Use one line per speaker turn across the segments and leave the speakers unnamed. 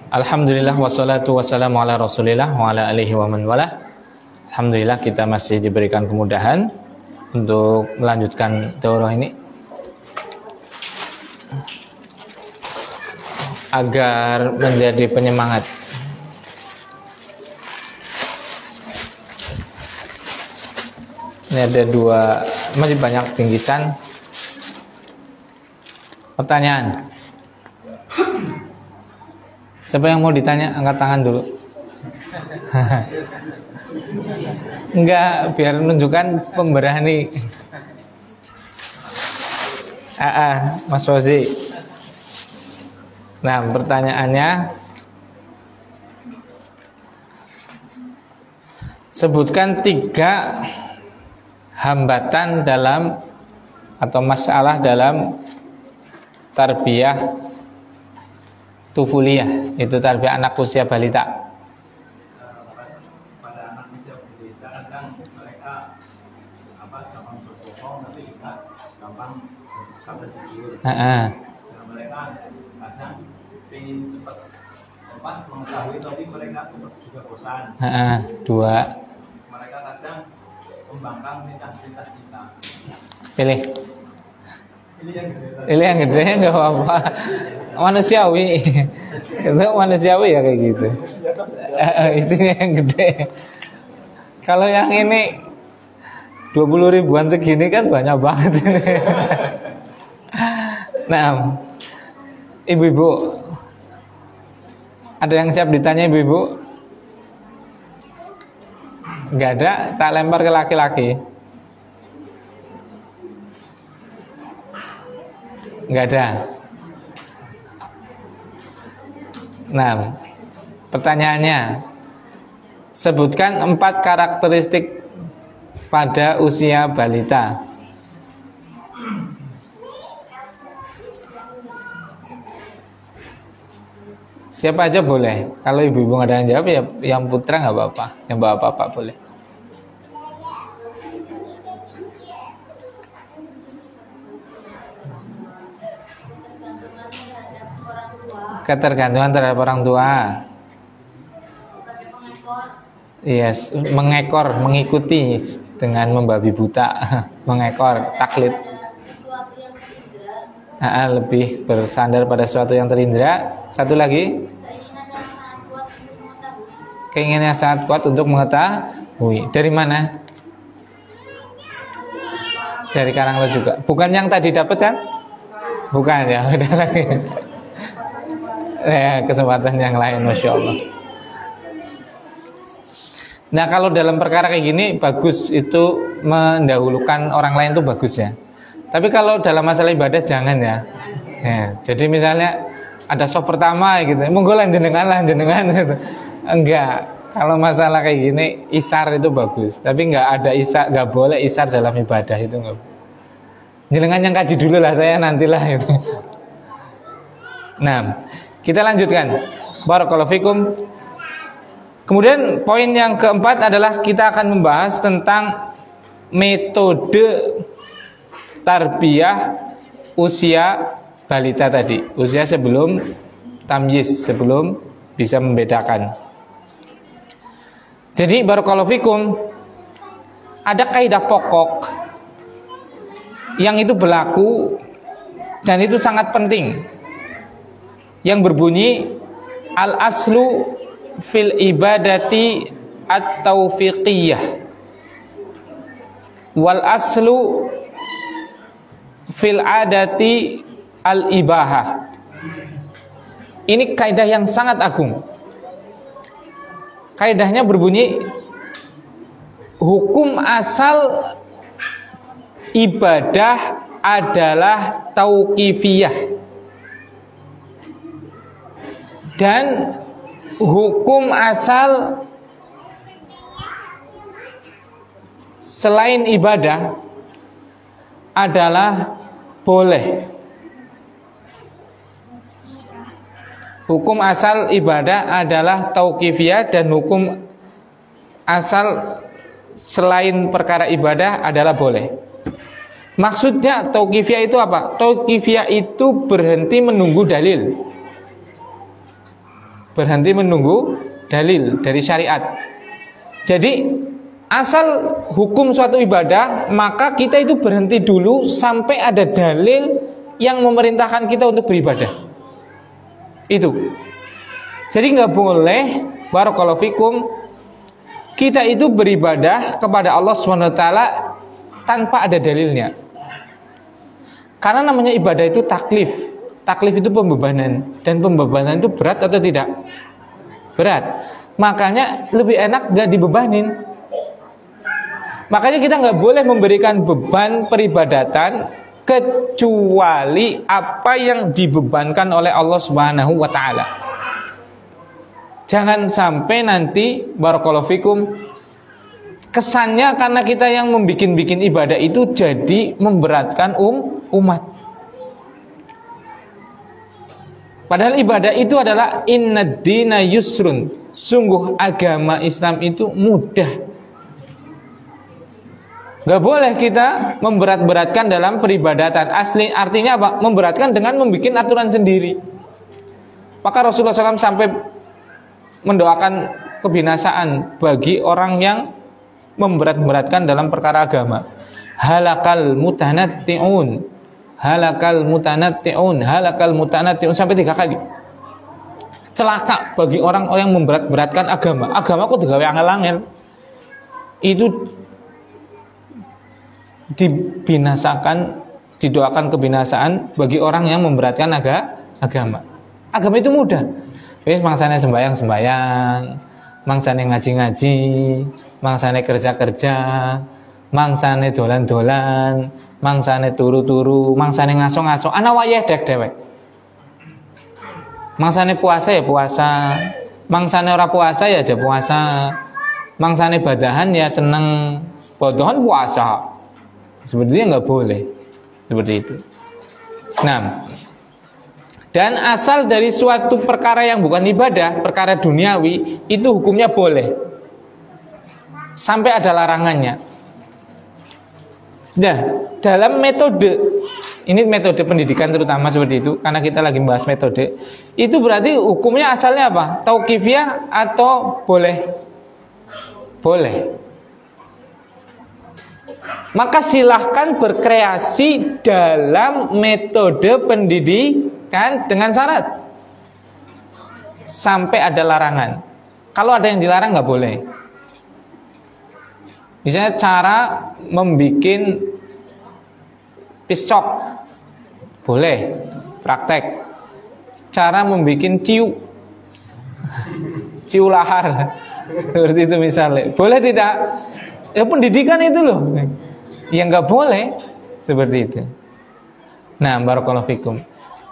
Alhamdulillah wassalatu wassalamu ala Rasulillah wa ala alihi wa man wala. Alhamdulillah kita masih diberikan kemudahan untuk melanjutkan daurah ini agar menjadi penyemangat. Ini ada dua, masih banyak bingkisan. Pertanyaan. Siapa yang mau ditanya? Angkat tangan dulu. Enggak, biar menunjukkan pemberani. Mas Rozi. Nah, pertanyaannya, sebutkan 3 hambatan dalam atau masalah dalam tarbiyah tufuliyah, itu tarbiyah anak usia balita.
Pada anak usia balita kadang mereka gampang berbohong, tapi juga gampang sampai jujur. Nah, mereka kadang ingin cepat mengetahui, tapi mereka cepat juga bosan.
2.
Mereka kadang membangkang perintah kita.
Pilih.
Pilih yang gede
nggak apa-apa. Manusiawi. Itu manusiawi ya kayak gitu. Isinya yang gede. Kalau yang ini 20 ribuan segini kan banyak banget. Nah, ibu-ibu, ada yang siap ditanya ibu-ibu? Nggak ada, tak lempar ke laki-laki. Nggak ada. Nah, pertanyaannya, sebutkan 4 karakteristik pada usia balita. Siapa aja boleh. Kalau ibu-ibu nggak ada yang jawab, ya yang putra nggak apa-apa, yang bapak-bapak boleh. Ketergantungan terhadap orang tua. Yes, mengekor, mengikuti dengan membabi buta, mengekor, taklid. Lebih bersandar pada sesuatu yang terindra. Satu lagi, keinginan yang sangat kuat untuk mengetahui. Dari mana? Dari Karanglo juga. Bukan yang tadi dapat kan? Bukan ya, udah lagi. Kesempatan yang lain, Masya Allah. Nah, kalau dalam perkara kayak gini, bagus itu mendahulukan orang lain itu bagus ya. Tapi kalau dalam masalah ibadah jangan ya. Jadi misalnya ada sop pertama gitu, monggo jenengan gitu. Enggak. Kalau masalah kayak gini, isar itu bagus. Tapi enggak ada isar, enggak boleh isar dalam ibadah itu enggak. Jenengan yang kaji dulu lah, saya nantilah itu. Nah, kita lanjutkan. Barakallahu fikum. Kemudian poin yang keempat adalah kita akan membahas tentang metode tarbiyah usia balita tadi, usia sebelum tamyiz, sebelum bisa membedakan. Jadi barakallahu fikum, ada kaidah pokok yang itu berlaku dan itu sangat penting, yang berbunyi al aslu fil ibadati at-taufiqiyah wal aslu fil adati al-ibahah. Ini kaidah yang sangat agung. Kaidahnya berbunyi, hukum asal ibadah adalah tauqifiyah, dan hukum asal selain ibadah adalah boleh. Hukum asal ibadah adalah tauqifiyah dan hukum asal selain perkara ibadah adalah boleh. Maksudnya tauqifiyah itu apa? Tauqifiyah itu berhenti menunggu dalil. Berhenti menunggu dalil dari syariat. Jadi asal hukum suatu ibadah, maka kita itu berhenti dulu sampai ada dalil yang memerintahkan kita untuk beribadah. Itu. Jadi nggak boleh, barakallahu fikum, kita itu beribadah kepada Allah SWT tanpa ada dalilnya. Karena namanya ibadah itu taklif. Taklif itu pembebanan. Dan pembebanan itu berat atau tidak? Berat. Makanya lebih enak gak dibebanin. Makanya kita gak boleh memberikan beban peribadatan kecuali apa yang dibebankan oleh Allah Subhanahu wa ta'ala. Jangan sampai nanti, barakallahu fikum, kesannya karena kita yang membikin ibadah itu jadi memberatkan umat. Padahal ibadah itu adalah innad dina yusrun. Sungguh agama Islam itu mudah. Gak boleh kita memberat-beratkan dalam peribadatan. Asli artinya apa? Memberatkan dengan membuat aturan sendiri. Maka Rasulullah SAW sampai mendoakan kebinasaan bagi orang yang memberat-beratkan dalam perkara agama. Halakal mutanatti'un, halakal mutanatti'un, halakal mutanatti'un, sampai 3 kali. Celaka bagi orang-orang yang memberat-beratkan agama. Agama kok digawe angel-angel. Itu dibinasakan, didoakan kebinasaan bagi orang yang memberatkan agama. Agama itu mudah. Wis mangsane sembayang-sembayang, mangsane ngaji-ngaji, mangsane kerja-kerja, mangsane dolan-dolan, mangsane turu-turu, mangsane ngaso-ngaso, ana wayah dek dhewek. Mangsane puasa ya puasa, mangsane ora puasa ya aja puasa, mangsane badahan ya seneng, bodohan puasa. Seperti itu nggak boleh, seperti itu. Nah, dan asal dari suatu perkara yang bukan ibadah, perkara duniawi, itu hukumnya boleh sampai ada larangannya. Nah, dalam metode, ini metode pendidikan terutama seperti itu, karena kita lagi membahas metode, itu berarti hukumnya asalnya apa? Tauqifiyah atau boleh? Boleh. Maka silahkan berkreasi dalam metode pendidikan dengan syarat sampai ada larangan. Kalau ada yang dilarang nggak boleh. Misalnya cara membikin piscok boleh, praktek. Cara membikin ciu lahar seperti itu misalnya, boleh tidak? Ya pendidikan itu loh yang nggak boleh seperti itu. Nah, barakallahu fikum.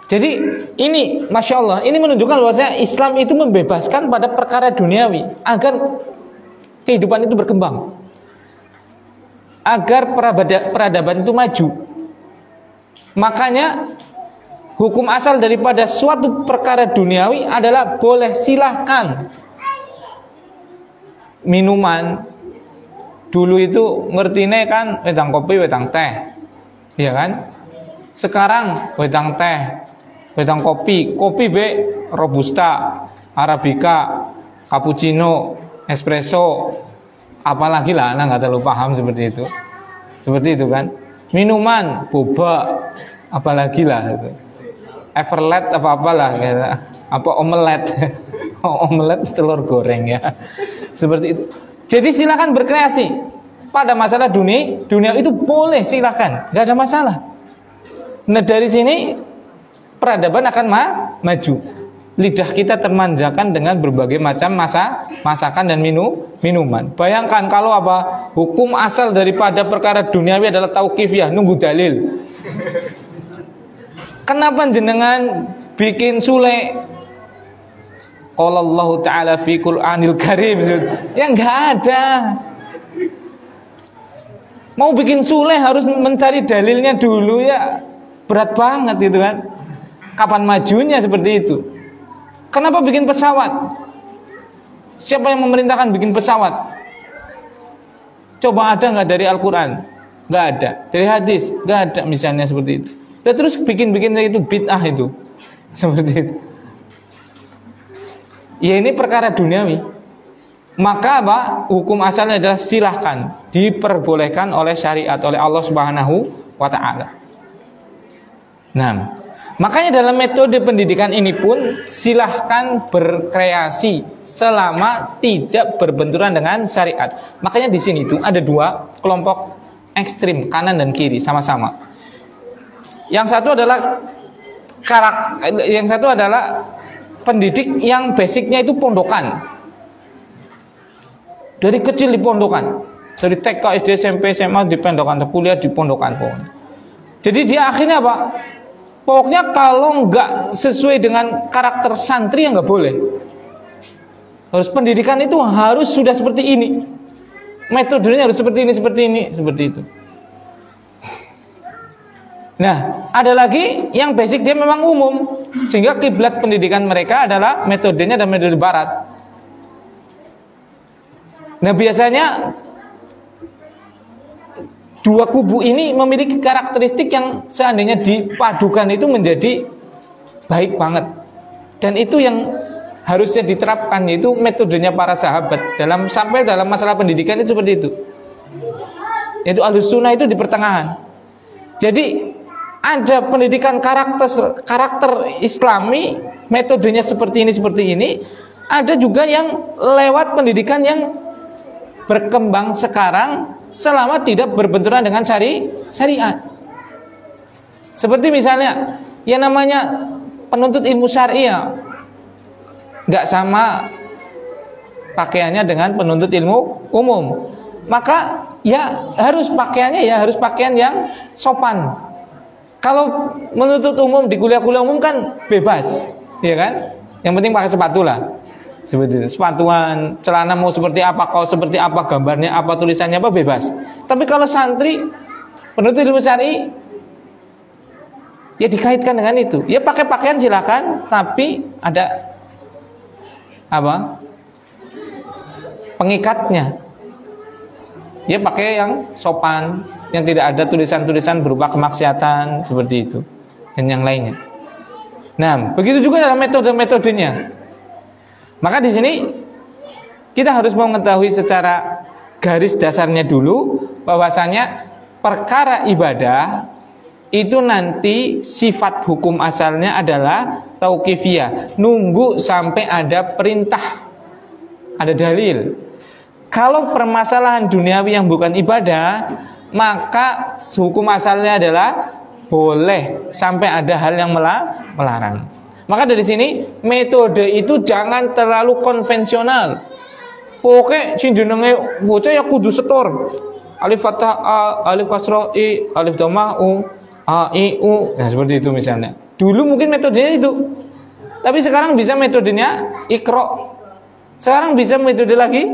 Jadi ini, masya Allah, ini menunjukkan bahwasanya Islam itu membebaskan pada perkara duniawi agar kehidupan itu berkembang, agar peradaban itu maju. Makanya hukum asal daripada suatu perkara duniawi adalah boleh, silahkan. Minuman dulu itu ngertine kan wedang kopi, wedang teh, iya kan? Sekarang wedang teh, wedang kopi, kopi be robusta, arabica, cappuccino, espresso, apalagi lah, anak nggak terlalu paham seperti itu kan? Minuman boba, apalagi lah itu, everlet apa-apalah, apa omelet, omelet telur goreng ya, seperti itu. Jadi silakan berkreasi pada masalah dunia itu boleh, silakan, nggak ada masalah. Nah dari sini peradaban akan maju. Lidah kita termanjakan dengan berbagai macam masakan dan minuman. Bayangkan kalau apa? Hukum asal daripada perkara duniawi adalah tauqifiyah, nunggu dalil. Kenapa jenengan bikin sule? Qala Allah Ta'ala fi Qur'anil Karim. Ya enggak ada. Mau bikin sule harus mencari dalilnya dulu ya. Berat banget gitu kan. Kapan majunya seperti itu? Kenapa bikin pesawat? Siapa yang memerintahkan bikin pesawat? Coba ada enggak dari Al-Quran? nggak ada. Dari hadis nggak ada misalnya seperti itu. Dan terus bikin-bikin itu bid'ah itu seperti itu. Ya ini perkara duniawi. Maka apa? Hukum asalnya adalah silahkan, diperbolehkan oleh syariat, oleh Allah Subhanahu wa ta'ala. Nah, makanya dalam metode pendidikan ini pun silahkan berkreasi selama tidak berbenturan dengan syariat. Makanya di sini itu ada dua kelompok ekstrim, kanan dan kiri sama-sama. Yang satu adalah pendidik yang basicnya itu pondokan. Dari kecil di pondokan, dari TK, SD, SMP, SMA di pondokan, kuliah di pondokan pokoknya. Jadi dia akhirnya apa? Pokoknya kalau nggak sesuai dengan karakter santri ya nggak boleh. Harus pendidikan itu harus sudah seperti ini. Metodenya harus seperti ini, seperti itu. Nah, ada lagi yang basic dia memang umum, sehingga kiblat pendidikan mereka adalah metodenya dan metode barat. Nah, biasanya dua kubu ini memiliki karakteristik yang seandainya dipadukan itu menjadi baik banget. Dan itu yang harusnya diterapkan, yaitu metodenya para sahabat sampai dalam masalah pendidikan itu seperti itu. Yaitu Ahlus Sunnah itu di pertengahan. Jadi ada pendidikan karakter Islami, metodenya seperti ini. Ada juga yang lewat pendidikan yang berkembang sekarang selama tidak berbenturan dengan syariat. Seperti misalnya yang namanya penuntut ilmu syariah nggak sama pakaiannya dengan penuntut ilmu umum. Maka ya harus pakaiannya harus pakaian yang sopan. Kalau menuntut umum di kuliah-kuliah umum kan bebas, ya kan? Yang penting pakai sepatu lah. Seperti itu. Sepatuan, celana mau seperti apa, kaos seperti apa, gambarnya apa, tulisannya apa, bebas. Tapi kalau santri penuntut ilmu syar'i ya dikaitkan dengan itu. Ya pakai pakaian silakan, tapi ada apa? Pengikatnya. Ya pakai yang sopan, yang tidak ada tulisan-tulisan berupa kemaksiatan seperti itu dan yang lainnya. Nah, begitu juga dalam metode-metodenya. Maka di sini kita harus mengetahui secara garis dasarnya dulu bahwasanya perkara ibadah itu nanti sifat hukum asalnya adalah tauqifiyah, nunggu sampai ada perintah, ada dalil. Kalau permasalahan duniawi yang bukan ibadah, maka hukum asalnya adalah boleh sampai ada hal yang melarang. Maka dari sini metode itu jangan terlalu konvensional. Oke, sing jenenge bocah ya kudu setor. Alif fathah a, alif kasrah i, alif dhammah u, a i u. Nah, seperti itu misalnya. Dulu mungkin metodenya itu. Tapi sekarang bisa metodenya iqra. Sekarang bisa metode lagi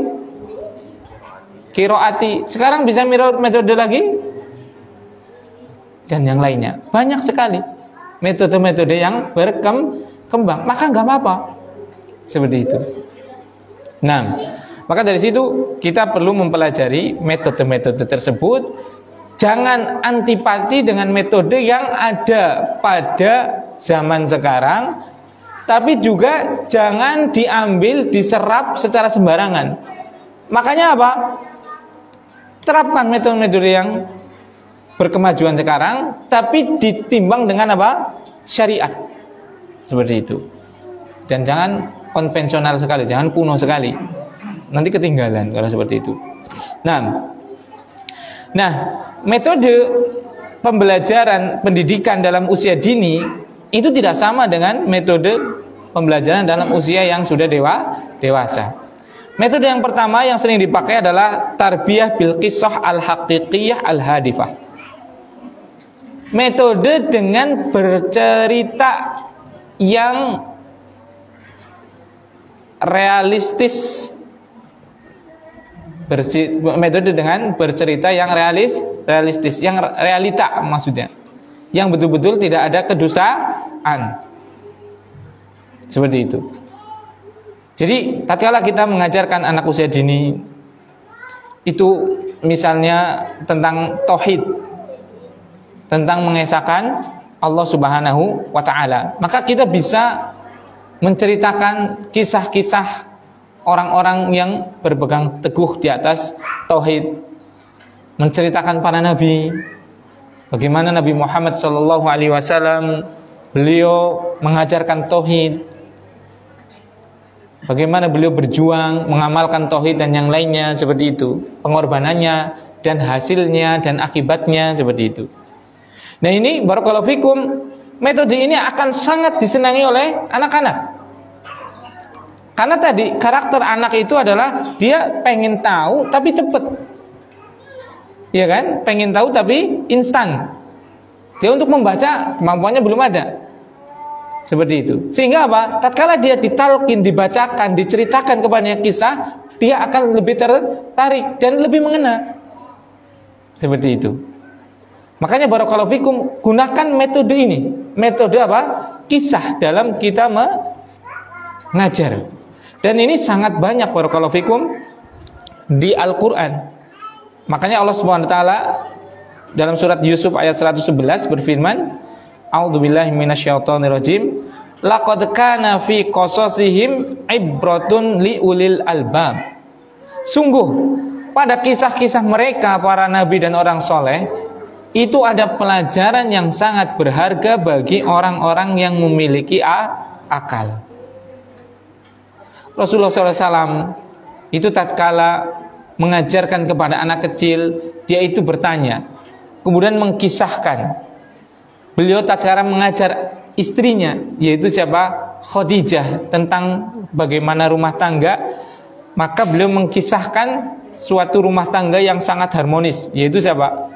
qiraati. Sekarang bisa metode lagi dan yang lainnya. Banyak sekali metode-metode yang berkembang, maka nggak apa-apa seperti itu. Nah, maka dari situ kita perlu mempelajari metode-metode tersebut. Jangan antipati dengan metode yang ada pada zaman sekarang, tapi juga jangan diambil, diserap secara sembarangan. Makanya apa? Terapkan metode-metode yang berkemajuan sekarang, tapi ditimbang dengan apa? Syariat. Seperti itu. Dan jangan konvensional sekali, jangan kuno sekali. Nanti ketinggalan kalau seperti itu. Nah, metode pembelajaran pendidikan dalam usia dini itu tidak sama dengan metode pembelajaran dalam usia yang sudah dewasa. Metode yang pertama yang sering dipakai adalah tarbiyah bil qissah al-haqiqiyah al-hadifah. Metode dengan bercerita yang realistis. Metode dengan bercerita yang realistis, yang realita maksudnya. Yang betul-betul tidak ada kedustaan. Seperti itu. Jadi tatkala kita mengajarkan anak usia dini itu misalnya tentang tauhid, tentang mengesahkan Allah Subhanahu wa taala, maka kita bisa menceritakan kisah-kisah orang-orang yang berpegang teguh di atas tauhid, menceritakan para nabi, bagaimana Nabi Muhammad SAW beliau mengajarkan tauhid, bagaimana beliau berjuang mengamalkan tauhid dan yang lainnya seperti itu, pengorbanannya dan hasilnya dan akibatnya seperti itu. Nah ini barakallahu fikum, metode ini akan sangat disenangi oleh anak-anak. Karena tadi karakter anak itu adalah dia pengen tahu tapi cepet, ya kan? Pengen tahu tapi instan. Dia untuk membaca kemampuannya belum ada. Seperti itu. Sehingga apa? Tatkala dia ditalkin, dibacakan, diceritakan kepadanya kisah, dia akan lebih tertarik dan lebih mengena. Seperti itu. Makanya barakallahu fikum, gunakan metode ini. Metode apa? Kisah dalam kita mengajar. Dan ini sangat banyak barakallahu fikum di Al-Qur'an. Makanya Allah Subhanahu wa taala dalam surat Yusuf ayat 111 berfirman, A'udzubillahi minasyaitonirrajim. Laqad kana fi qasasihim ibratun liulil albab. Sungguh pada kisah-kisah mereka para nabi dan orang soleh itu ada pelajaran yang sangat berharga bagi orang-orang yang memiliki akal. Rasulullah SAW itu tatkala mengajarkan kepada anak kecil, dia itu bertanya, kemudian mengkisahkan. Beliau tatkala mengajar istrinya, yaitu siapa? Khadijah, tentang bagaimana rumah tangga, maka beliau mengkisahkan suatu rumah tangga yang sangat harmonis, yaitu siapa?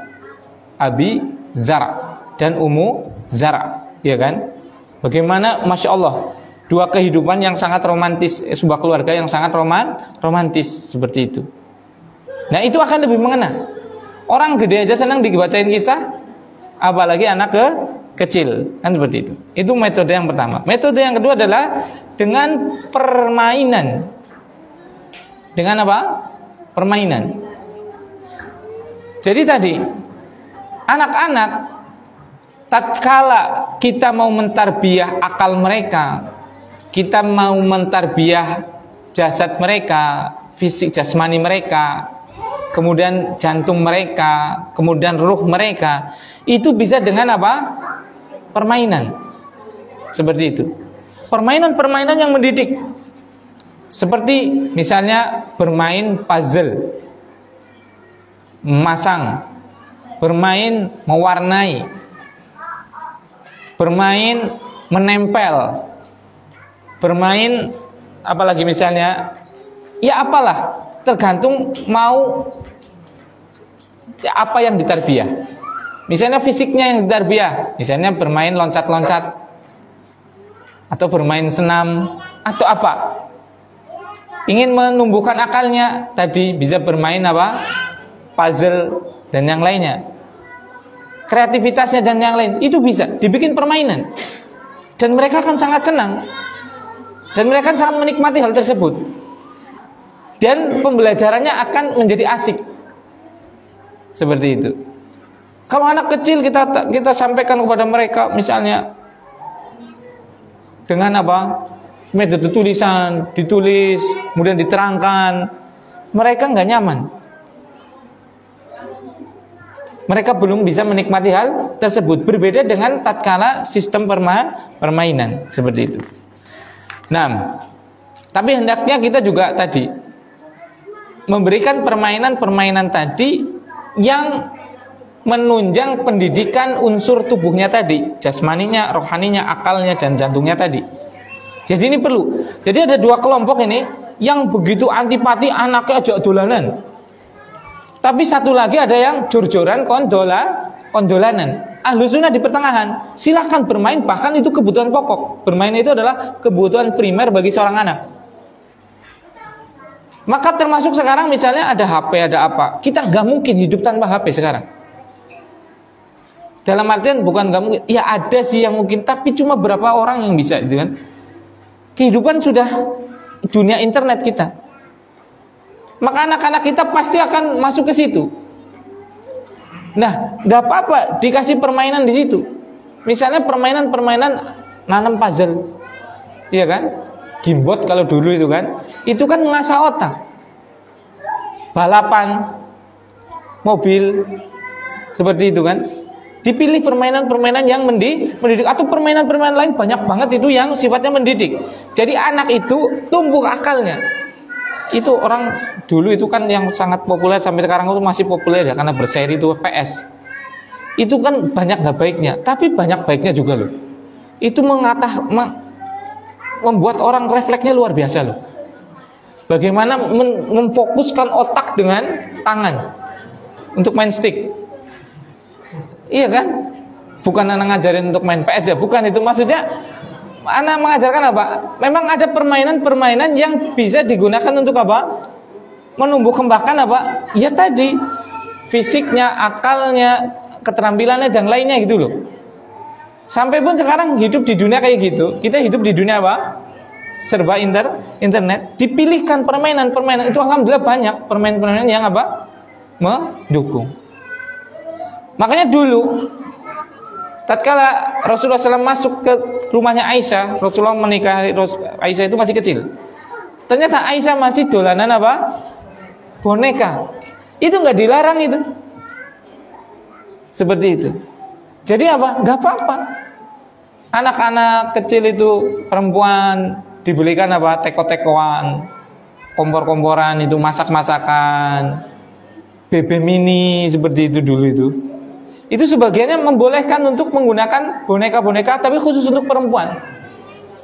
Abi Zara dan Ummu Zara, ya kan? Bagaimana, masya Allah, dua kehidupan yang sangat romantis, sebuah keluarga yang sangat romantis seperti itu. Nah itu akan lebih mengena. Orang gede aja senang dibacain kisah, apalagi anak kecil, kan seperti itu. Itu metode yang pertama. Metode yang kedua adalah dengan permainan. Dengan apa? Permainan. Jadi tadi anak-anak tatkala kita mau mentarbiyah akal mereka, kita mau mentarbiyah jasad mereka, fisik jasmani mereka, kemudian jantung mereka, kemudian ruh mereka, itu bisa dengan apa? Permainan. Seperti itu. Permainan-permainan yang mendidik. Seperti misalnya bermain puzzle, memasang, bermain mewarnai, bermain menempel, bermain apalagi misalnya, ya apalah, tergantung mau apa yang ditarbiyah. Misalnya fisiknya yang ditarbiyah, misalnya bermain loncat-loncat, atau bermain senam, atau apa. Ingin menumbuhkan akalnya, tadi bisa bermain apa? Puzzle dan yang lainnya. Kreativitasnya dan yang lain, itu bisa dibikin permainan. Dan mereka akan sangat senang. Dan mereka akan sangat menikmati hal tersebut. Dan pembelajarannya akan menjadi asik. Seperti itu. Kalau anak kecil kita sampaikan kepada mereka misalnya dengan apa? Metode tulisan, ditulis, kemudian diterangkan, mereka nggak nyaman. Mereka belum bisa menikmati hal tersebut. Berbeda dengan tatkala sistem permainan seperti itu. Nah, tapi hendaknya kita juga tadi memberikan permainan-permainan tadi yang menunjang pendidikan unsur tubuhnya tadi, jasmaninya, rohaninya, akalnya, dan jantungnya tadi. Jadi ini perlu. Jadi ada dua kelompok ini yang begitu antipati anaknya ajak dolanan. Tapi satu lagi ada yang jor-joran, kondolanan. Ahlus sunnah di pertengahan. Silakan bermain, bahkan itu kebutuhan pokok. Bermain itu adalah kebutuhan primer bagi seorang anak. Maka termasuk sekarang misalnya ada HP, ada apa. Kita nggak mungkin hidup tanpa HP sekarang. Dalam artian bukan nggak mungkin. Ya ada sih yang mungkin, tapi cuma berapa orang yang bisa, gitu kan. Kehidupan sudah dunia internet kita. maka anak-anak kita pasti akan masuk ke situ. Nah, nggak apa-apa dikasih permainan di situ. Misalnya permainan-permainan nanam puzzle, iya kan? Gimbot kalau dulu itu kan mengasah otak. Balapan, mobil, seperti itu kan. Dipilih permainan-permainan yang mendidik, atau permainan-permainan lain banyak banget itu yang sifatnya mendidik. Jadi anak itu tumbuh akalnya. Itu orang dulu itu kan yang sangat populer sampai sekarang itu masih populer ya, karena berseri itu PS. Itu kan banyak gak baiknya, tapi banyak baiknya juga loh. Itu membuat orang refleksnya luar biasa loh. Bagaimana memfokuskan otak dengan tangan untuk main stick. Iya kan? Bukan anak ngajarin untuk main PS ya, bukan itu maksudnya. Anak mengajarkan apa? Memang ada permainan-permainan yang bisa digunakan untuk apa? Menumbuh kembangkan apa? Ya tadi fisiknya, akalnya, keterampilannya dan lainnya gitu loh. Sampai pun sekarang hidup di dunia kayak gitu. Kita hidup di dunia apa? Serba internet. Dipilihkan permainan-permainan itu alhamdulillah banyak permainan-permainan yang apa? Mendukung. Makanya dulu tatkala Rasulullah SAW masuk ke rumahnya Aisyah, Rasulullah menikahi Aisyah itu masih kecil. Ternyata Aisyah masih dolanan apa? Boneka. Itu nggak dilarang itu. Seperti itu. Jadi apa? Nggak apa-apa. Anak-anak kecil itu perempuan dibelikan apa? Teko-tekoan, kompor-komporan itu, masak-masakan, BB mini seperti itu dulu itu. Itu sebagiannya membolehkan untuk menggunakan boneka-boneka, tapi khusus untuk perempuan.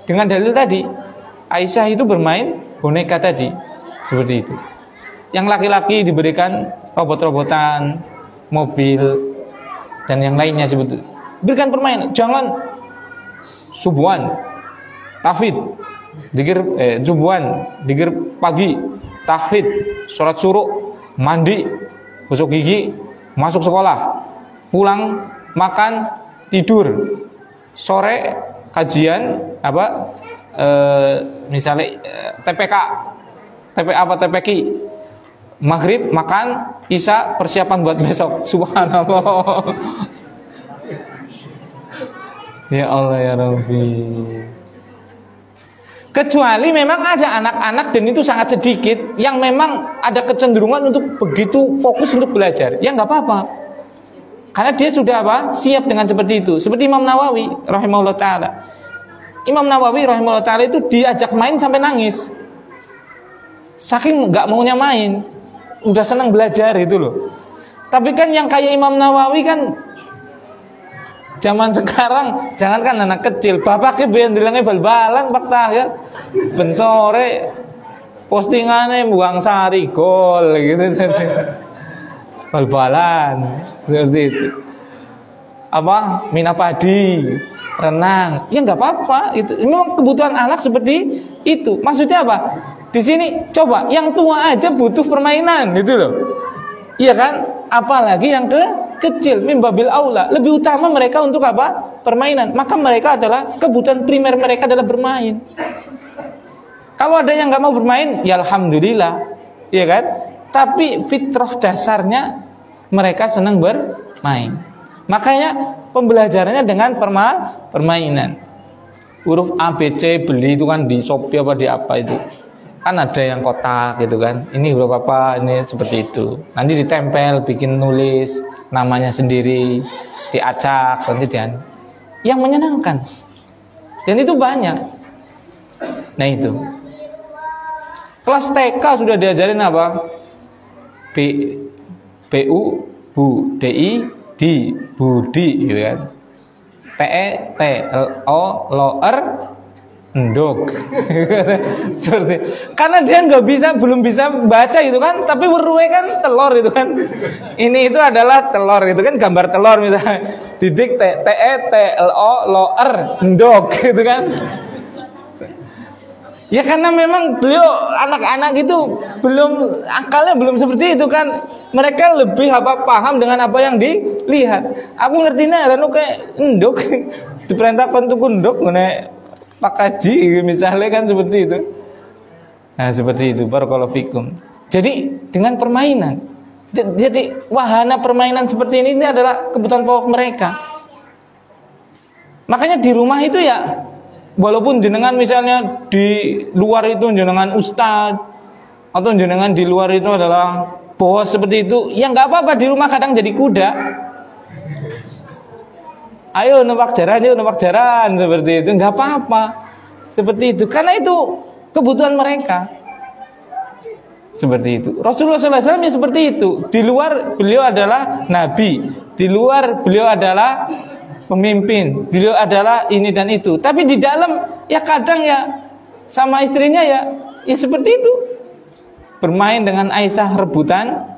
Dengan dalil tadi, Aisyah itu bermain boneka tadi, seperti itu. Yang laki-laki diberikan robot-robotan, mobil, dan yang lainnya seperti itu. Berikan permainan, jangan subuhan, tahfidz, subuhan, dikir pagi, tahfidz, sholat suruh, mandi, gosok gigi, masuk sekolah, pulang, makan, tidur, sore kajian apa? Misalnya TPK, TPQ, maghrib makan, isya persiapan buat besok. Subhanallah. Ya Allah ya Rabbi. Kecuali memang ada anak-anak, dan itu sangat sedikit, yang memang ada kecenderungan untuk begitu fokus untuk belajar. Ya nggak apa-apa. Karena dia sudah apa? Siap dengan seperti itu. Seperti Imam Nawawi rahimahullah ta'ala. Imam Nawawi rahimahullah ta'ala itu diajak main sampai nangis. Saking gak maunya main, udah senang belajar itu loh. Tapi kan yang kayak Imam Nawawi kan zaman sekarang, jangankan anak kecil, bapaknya biar dilangnya bal-balan Pak Tahir, ben sore postingannya buang sari gol gitu. Bal-balan seperti itu. Apa? Mina padi, renang. Ya nggak apa-apa. Itu memang kebutuhan anak seperti itu. Maksudnya apa? Di sini coba yang tua aja butuh permainan gitu loh. Iya kan? Apalagi yang kecil, mimbabil aula. Lebih utama mereka untuk apa? Permainan. Maka mereka adalah kebutuhan primer mereka adalah bermain. Kalau ada yang nggak mau bermain, ya alhamdulillah. Iya kan? Tapi fitrah dasarnya mereka senang bermain. Makanya pembelajarannya dengan permainan. Huruf A, B, C beli itu kan di Shopee apa di apa itu. Kan ada yang kotak gitu kan. Ini huruf apa, ini seperti itu. Nanti ditempel, bikin nulis namanya sendiri, diacak, nanti dan yang menyenangkan. Dan itu banyak. Nah itu. Kelas TK sudah diajarin apa? BU, Bu, DI, di, budi, gitu kan. TE, TLO, ndok. Seperti, karena dia belum bisa baca itu kan, tapi weruwe kan telur itu kan. Ini itu adalah telur itu kan, gambar telur misalnya. Didik TE, TLO, ndok, gitu kan. Ya karena memang beliau anak-anak itu akalnya belum seperti itu kan. Mereka lebih paham dengan apa yang dilihat. Aku ngertinya anu kayak endok diperintahkan untuk endok ngene Pak Haji misalnya kan seperti itu. Nah, seperti itu barakallahu fikum. Jadi dengan permainan. Jadi wahana permainan seperti ini adalah kebutuhan pokok mereka. Makanya di rumah itu ya, walaupun jenengan misalnya di luar itu jenengan ustadz, atau jenengan di luar itu adalah bos seperti itu, ya nggak apa-apa, di rumah kadang jadi kuda. Ayo numpak jaran seperti itu, nggak apa-apa. Seperti itu, karena itu kebutuhan mereka. Seperti itu. Rasulullah SAW ya seperti itu. Di luar beliau adalah nabi, di luar beliau adalah pemimpin, beliau adalah ini dan itu. Tapi di dalam ya kadang ya sama istrinya ya seperti itu. Bermain dengan Aisyah, rebutan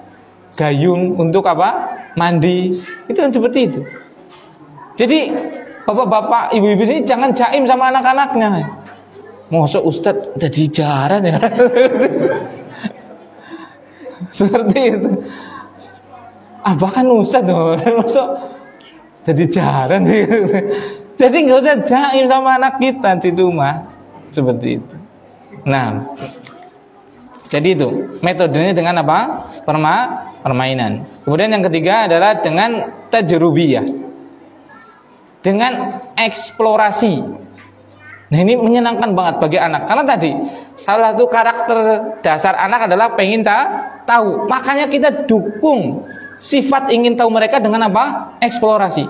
gayung untuk apa? Mandi. Itu kan seperti itu. Jadi bapak-bapak, ibu-ibu ini jangan jaim sama anak-anaknya. Mosok ustadz jadi jaran ya. Seperti itu. Bahkan ustadz mosok jadi jaran sih. Jadi nggak usah jaim sama anak kita di rumah. Seperti itu. Nah, jadi itu metodenya dengan apa? Permainan. Kemudian yang ketiga adalah dengan tajrubiyah, dengan eksplorasi. Nah ini menyenangkan banget bagi anak. Karena tadi salah satu karakter dasar anak adalah pengen tahu. Makanya kita dukung sifat ingin tahu mereka dengan apa? Eksplorasi.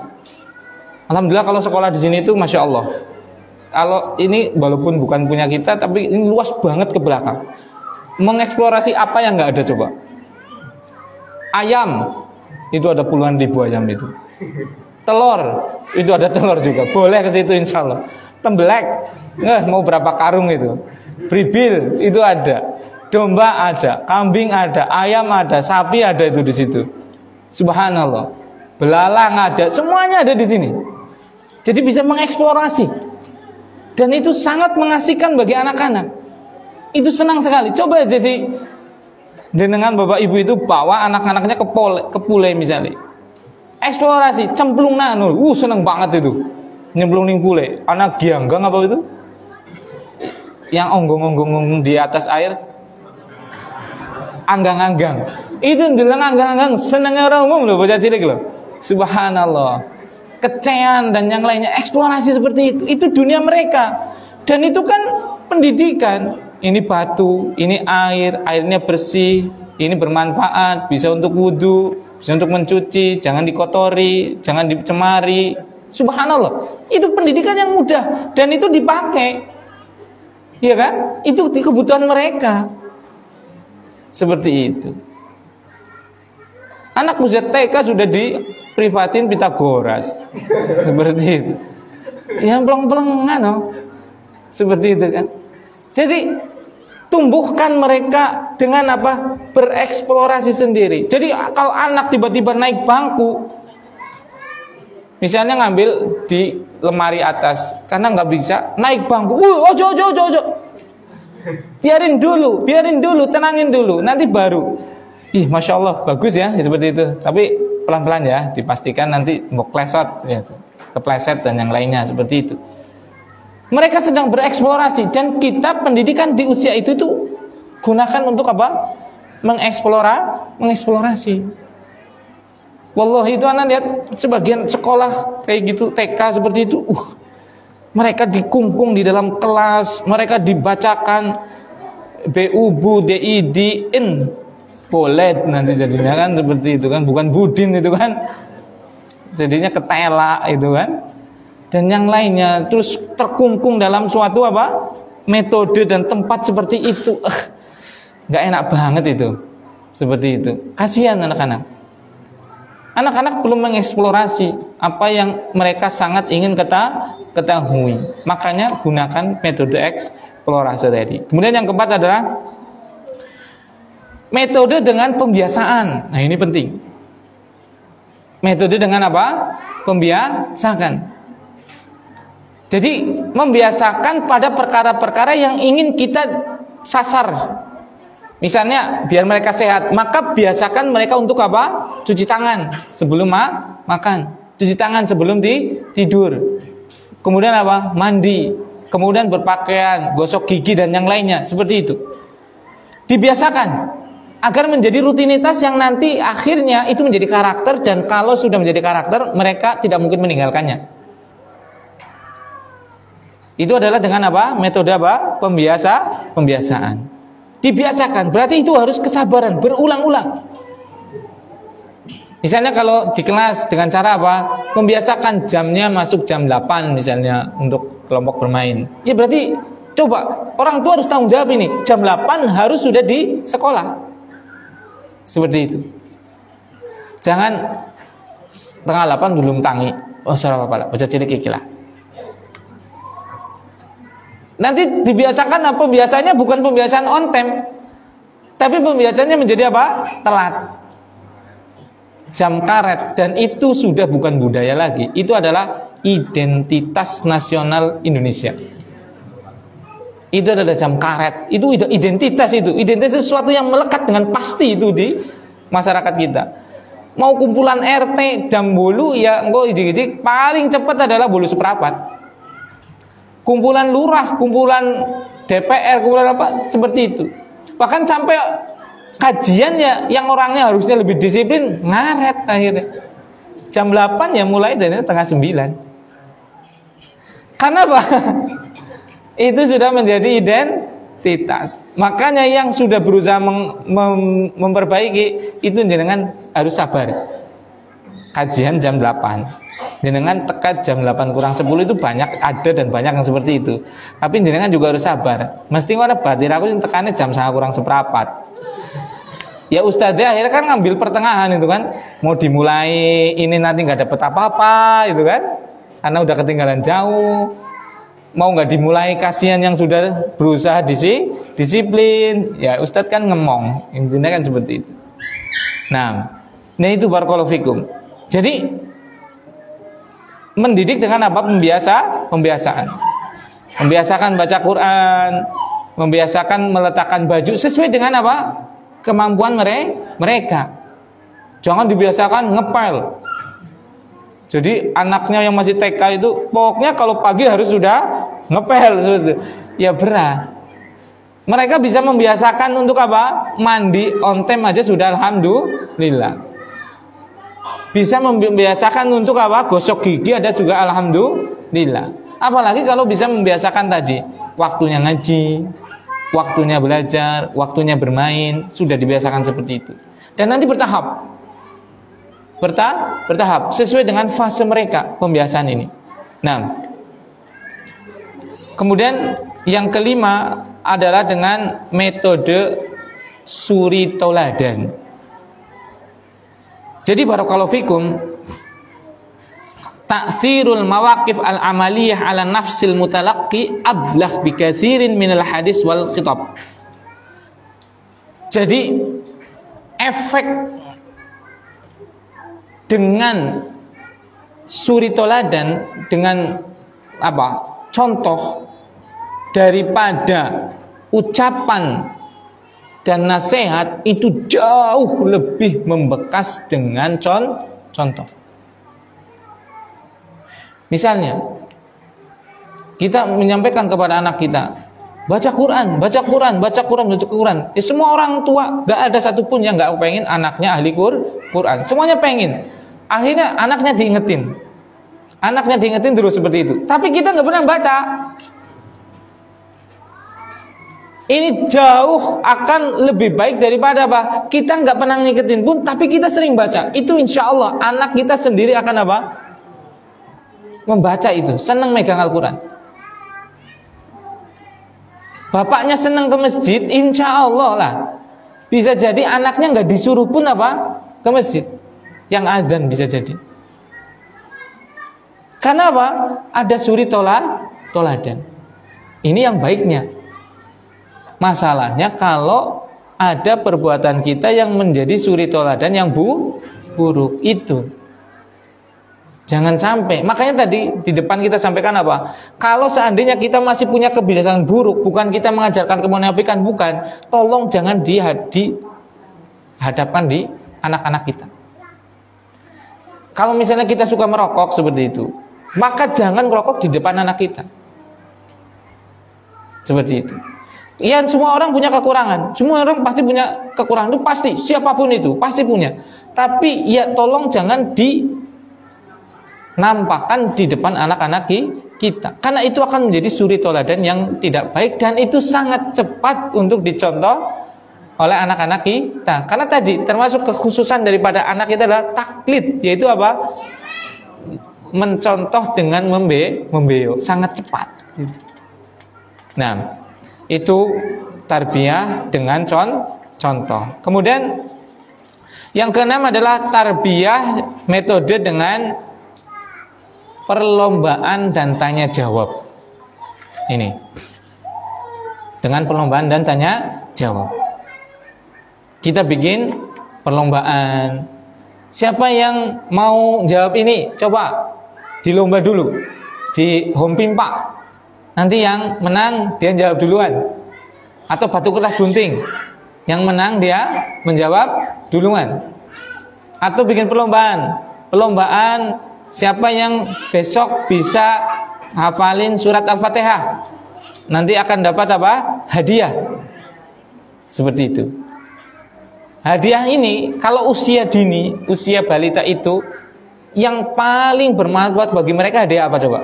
Alhamdulillah kalau sekolah di sini itu masya Allah. Kalau ini walaupun bukan punya kita, tapi ini luas banget ke belakang. Mengeksplorasi apa yang nggak ada coba. Ayam itu ada puluhan ribu ayam itu. Telur itu ada telur juga. Boleh ke situ insya Allah. Tembelek, mau berapa karung itu? Bribil itu ada, domba ada, kambing ada, ayam ada, sapi ada itu di situ. Subhanallah, belalang ada, semuanya ada di sini. Jadi bisa mengeksplorasi, dan itu sangat mengasihkan bagi anak-anak. Itu senang sekali. Coba aja sih, jenengan bapak ibu itu bawa anak-anaknya ke pule misalnya, eksplorasi, cemplung nanul, seneng banget itu. Nyemplung ning pule, anak gianggang apa itu? Yang onggong-onggong di atas air, anggang-anggang. Itu ndeleng anggang-anggang senengnya orang umum loh, bocah cilik loh. Subhanallah. Kecean dan yang lainnya, eksplorasi seperti itu dunia mereka. Dan itu kan pendidikan. Ini batu, ini air, airnya bersih, ini bermanfaat, bisa untuk wudhu, bisa untuk mencuci, jangan dikotori, jangan dicemari. Subhanallah, itu pendidikan yang mudah dan itu dipakai, iya kan? Itu di kebutuhan mereka, seperti itu. Anak usia TK sudah diprivatin Pitagoras, seperti itu. Yang peleng-pelengan, seperti itu kan? Jadi tumbuhkan mereka dengan apa? Bereksplorasi sendiri. Jadi kalau anak tiba-tiba naik bangku, misalnya ngambil di lemari atas, karena nggak bisa naik bangku. Ojo. Biarin dulu, tenangin dulu, nanti baru. Masya Allah, bagus ya, seperti itu. Tapi pelan-pelan ya, dipastikan nanti mau klesot, ya, kepleset dan yang lainnya seperti itu. Mereka sedang bereksplorasi dan kita pendidikan di usia itu tuh gunakan untuk apa? Mengeksplorasi. Wallahi itu anak lihat sebagian sekolah kayak gitu TK seperti itu, mereka dikungkung di dalam kelas, mereka dibacakan BU, DI, DIN, boleh nanti jadinya kan seperti itu kan, bukan budin itu kan, jadinya ketela itu kan, dan yang lainnya, terus terkungkung dalam suatu apa? Metode dan tempat seperti itu, nggak enak banget itu, seperti itu, kasihan anak-anak. Anak-anak belum mengeksplorasi apa yang mereka sangat ingin ketahui. Makanya gunakan metode eksplorasi tadi. Kemudian yang keempat adalah metode dengan pembiasaan. Nah ini penting. Metode dengan apa? Pembiasakan. Jadi membiasakan pada perkara-perkara yang ingin kita sasar. Misalnya biar mereka sehat, maka biasakan mereka untuk apa? Cuci tangan sebelum makan, cuci tangan sebelum tidur. Kemudian apa? Mandi, kemudian berpakaian, gosok gigi dan yang lainnya, seperti itu. Dibiasakan. agar menjadi rutinitas yang nanti akhirnya itu menjadi karakter, dan kalau sudah menjadi karakter mereka tidak mungkin meninggalkannya. Itu adalah dengan apa? Metode apa? Pembiasaan. Dibiasakan, berarti itu harus kesabaran, berulang-ulang. Misalnya kalau di kelas dengan cara apa? Membiasakan jamnya masuk jam 8 misalnya untuk kelompok bermain. Ya berarti coba orang tua harus tanggung jawab ini. Jam 8 harus sudah di sekolah. Seperti itu. Jangan tengah 8 belum tangi. Oh, salah apa-apa lah, baca cilik ikilah. Nanti dibiasakan apa? Pembiasaannya bukan pembiasaan on time, tapi pembiasaannya menjadi apa? Telat. Jam karet, dan itu sudah bukan budaya lagi. Itu adalah identitas nasional Indonesia. Itu adalah jam karet. Itu identitas itu. Identitas sesuatu yang melekat dengan pasti itu di masyarakat kita. Mau kumpulan RT jam bolu ya engko ijik-ijik paling cepat adalah bolu seprapat. Kumpulan lurah, kumpulan DPR, kumpulan apa seperti itu. Bahkan sampai kajian ya yang orangnya harusnya lebih disiplin ngaret akhirnya. Jam 8 ya mulai dari setengah 9. Karena apa? Itu sudah menjadi identitas. Makanya yang sudah berusaha memperbaiki itu jenengan harus sabar. Kajian jam 8. Jenengan tekat jam 8 kurang 10 itu banyak, ada dan banyak yang seperti itu. Tapi jenengan juga harus sabar. Mesti ada batir aku yang tekannya jam 1 kurang seperempat. Ya ustadznya akhirnya kan ngambil pertengahan itu kan. Mau dimulai ini nanti nggak dapet apa-apa itu kan. Karena udah ketinggalan jauh. Mau nggak dimulai, kasihan yang sudah berusaha disiplin. Ya ustadz kan ngemong. Intinya kan seperti itu. Nah itu barakallahu fikum. Jadi mendidik dengan apa? Pembiasaan. Membiasakan baca Quran, membiasakan meletakkan baju sesuai dengan apa? Kemampuan mereka. Jangan dibiasakan ngepel. Jadi anaknya yang masih TK itu pokoknya kalau pagi harus sudah ngepel. Ya berat. Mereka bisa membiasakan untuk apa? Mandi on time aja sudah alhamdulillah. Bisa membiasakan untuk apa? Gosok gigi ada juga alhamdulillah. Apalagi kalau bisa membiasakan tadi waktunya ngaji, waktunya belajar, waktunya bermain, sudah dibiasakan seperti itu. Dan nanti bertahap sesuai dengan fase mereka pembiasaan ini. Nah, kemudian yang kelima adalah dengan metode suri tauladan. Jadi barakallahu fikum, ta'sirul mawaqif al-amaliyah ala nafsil mutalaqqi ablagh bikatsirin minal hadis wal khitab. Jadi efek dengan suri tauladan, dengan apa? Contoh daripada ucapan dan nasihat itu jauh lebih membekas dengan contoh. Misalnya kita menyampaikan kepada anak kita, baca Quran. Ya, semua orang tua gak ada satupun yang gak pengen anaknya ahli Quran. Semuanya pengen. Akhirnya anaknya diingetin terus seperti itu. Tapi kita gak pernah baca. Ini jauh akan lebih baik daripada apa? Kita nggak pernah ngingetin pun, tapi kita sering baca. Itu insya Allah anak kita sendiri akan apa? Membaca itu, senang megang Al-Quran. Bapaknya senang ke masjid, insya Allah lah. Bisa jadi anaknya nggak disuruh pun apa? Ke masjid. Yang azan bisa jadi. Karena apa? Ada suri tauladan. Ini yang baiknya. Masalahnya kalau ada perbuatan kita yang menjadi suri tauladan yang buruk itu. Jangan sampai. Makanya tadi di depan kita sampaikan apa? Kalau seandainya kita masih punya kebiasaan buruk, bukan kita mengajarkan kemunafikan, bukan. Tolong jangan dihadapkan di anak-anak kita. Kalau misalnya kita suka merokok seperti itu, maka jangan merokok di depan anak kita. Seperti itu. Iya, semua orang punya kekurangan. Semua orang pasti punya kekurangan, itu pasti, siapapun itu pasti punya. Tapi ya tolong jangan dinampakkan di depan anak-anak kita, karena itu akan menjadi suri toladan yang tidak baik, dan itu sangat cepat untuk dicontoh oleh anak-anak kita. Karena tadi termasuk kekhususan daripada anak itu adalah taklid, yaitu apa? Mencontoh dengan membeo, sangat cepat. Nah, itu tarbiyah dengan contoh. Kemudian yang keenam adalah tarbiyah metode dengan perlombaan dan tanya jawab. Ini dengan perlombaan dan tanya jawab. Kita bikin perlombaan. Siapa yang mau jawab ini? Coba dilomba dulu di home pimpa. Nanti yang menang dia jawab duluan. Atau batu kertas gunting, yang menang dia menjawab duluan. Atau bikin perlombaan siapa yang besok bisa hafalin surat Al-Fatihah, nanti akan dapat apa? Hadiah. Seperti itu. Hadiah ini kalau usia dini, usia balita itu, yang paling bermanfaat bagi mereka hadiah apa coba?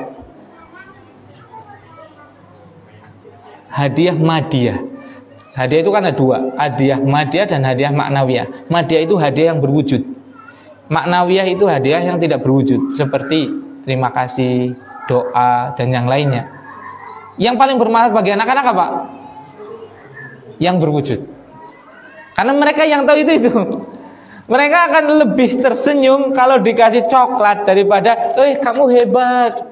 Hadiah madiyah. Hadiah itu kan ada dua, hadiah madiyah dan hadiah maknawiyah. Madiyah itu hadiah yang berwujud. Maknawiyah itu hadiah yang tidak berwujud, seperti terima kasih, doa, dan yang lainnya. Yang paling bermanfaat bagi anak-anak apa? Yang berwujud. Karena mereka yang tahu itu. Mereka akan lebih tersenyum kalau dikasih coklat daripada, kamu hebat,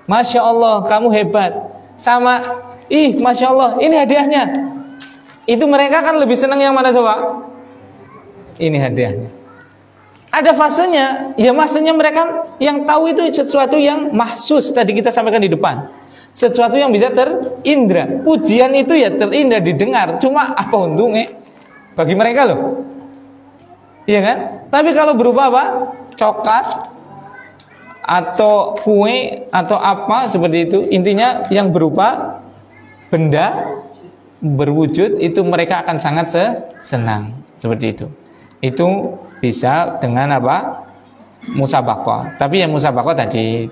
Masya Allah, kamu hebat. Sama, Masya Allah, ini hadiahnya. Itu mereka kan lebih senang yang mana coba? Ini hadiahnya. Ada fasenya, ya masanya mereka yang tahu itu sesuatu yang mahsus. Tadi kita sampaikan di depan, sesuatu yang bisa terindra. Ujian itu ya terindra didengar. Cuma apa untungnya bagi mereka loh? Iya kan? Tapi kalau berupa apa? Coklat atau kue atau apa seperti itu, intinya yang berupa benda berwujud, itu mereka akan sangat senang. Seperti itu. Itu bisa dengan apa? Musabaqah. Tapi yang musabaqah tadi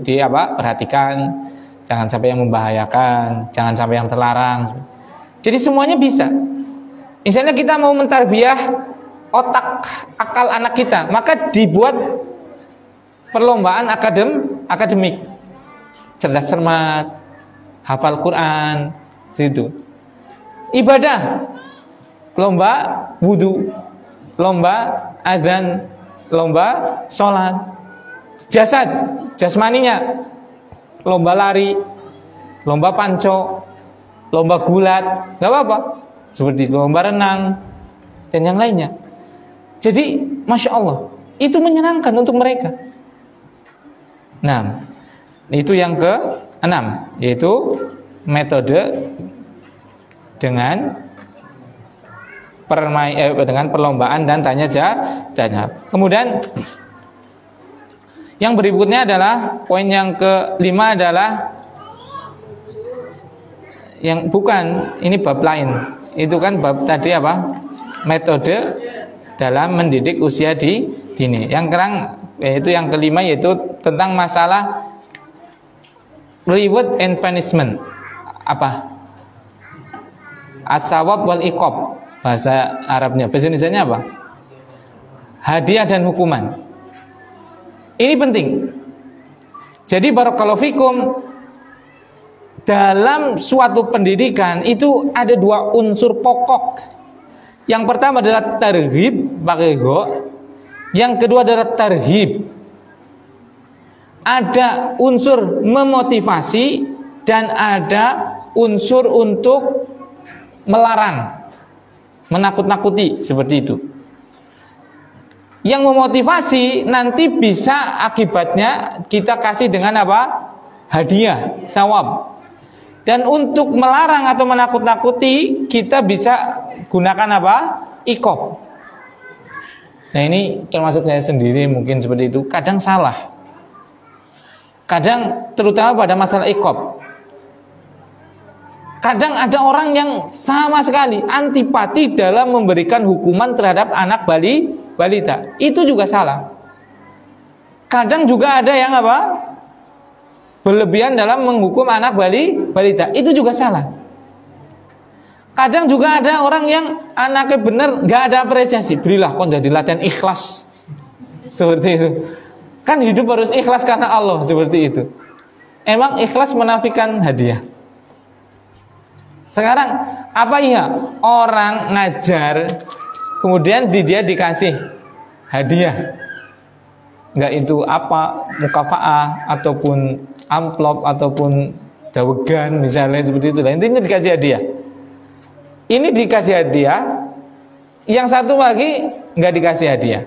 di apa? Perhatikan, jangan sampai yang membahayakan, jangan sampai yang terlarang. Jadi semuanya bisa. Misalnya kita mau mentarbiyah otak akal anak kita, maka dibuat perlombaan akademik, cerdas cermat, hafal Quran, situ. Ibadah, lomba wudu, lomba azan, lomba sholat. Jasad, jasmaninya, lomba lari, lomba panco, lomba gulat, nggak apa-apa. Seperti lomba renang dan yang lainnya. Jadi, Masya Allah, itu menyenangkan untuk mereka. Nah, itu yang ke-6, yaitu metode dengan dengan perlombaan dan tanya jawab. Kemudian yang berikutnya adalah poin yang ke-5 adalah yang bukan, ini bab lain. Itu kan bab tadi apa? Metode dalam mendidik usia dini. Yang sekarang yaitu yang ke-5, yaitu tentang masalah reward and punishment. Apa? As-sawab wal iqab, bahasa Arabnya. Bahasa Indonesianya apa? Hadiah dan hukuman. Ini penting. Jadi barakallahu fikum, dalam suatu pendidikan itu ada dua unsur pokok. Yang pertama adalah targhib, pakai go. Yang kedua adalah tarhib. Ada unsur memotivasi dan ada unsur untuk melarang, menakut-nakuti, seperti itu. Yang memotivasi nanti bisa akibatnya kita kasih dengan apa? Hadiah, sawab. Dan untuk melarang atau menakut-nakuti kita bisa gunakan apa? Iqab. Nah, ini termasuk saya sendiri mungkin seperti itu. Kadang salah. Kadang terutama pada masalah iqab. Kadang ada orang yang sama sekali antipati dalam memberikan hukuman terhadap anak balita. Itu juga salah. Kadang juga ada yang apa? Berlebihan dalam menghukum anak balita. Itu juga salah. Kadang juga ada orang yang anaknya benar, gak ada apresiasi. Berilah kau jadi latihan ikhlas. Seperti itu. Kan hidup harus ikhlas karena Allah. Seperti itu. Emang ikhlas menafikan hadiah? Sekarang apa iya orang ngajar kemudian dia dikasih hadiah, nggak itu apa mukafaah ataupun amplop ataupun dawegan misalnya seperti itu. Intinya dikasih hadiah. Ini dikasih hadiah, yang satu lagi nggak dikasih hadiah,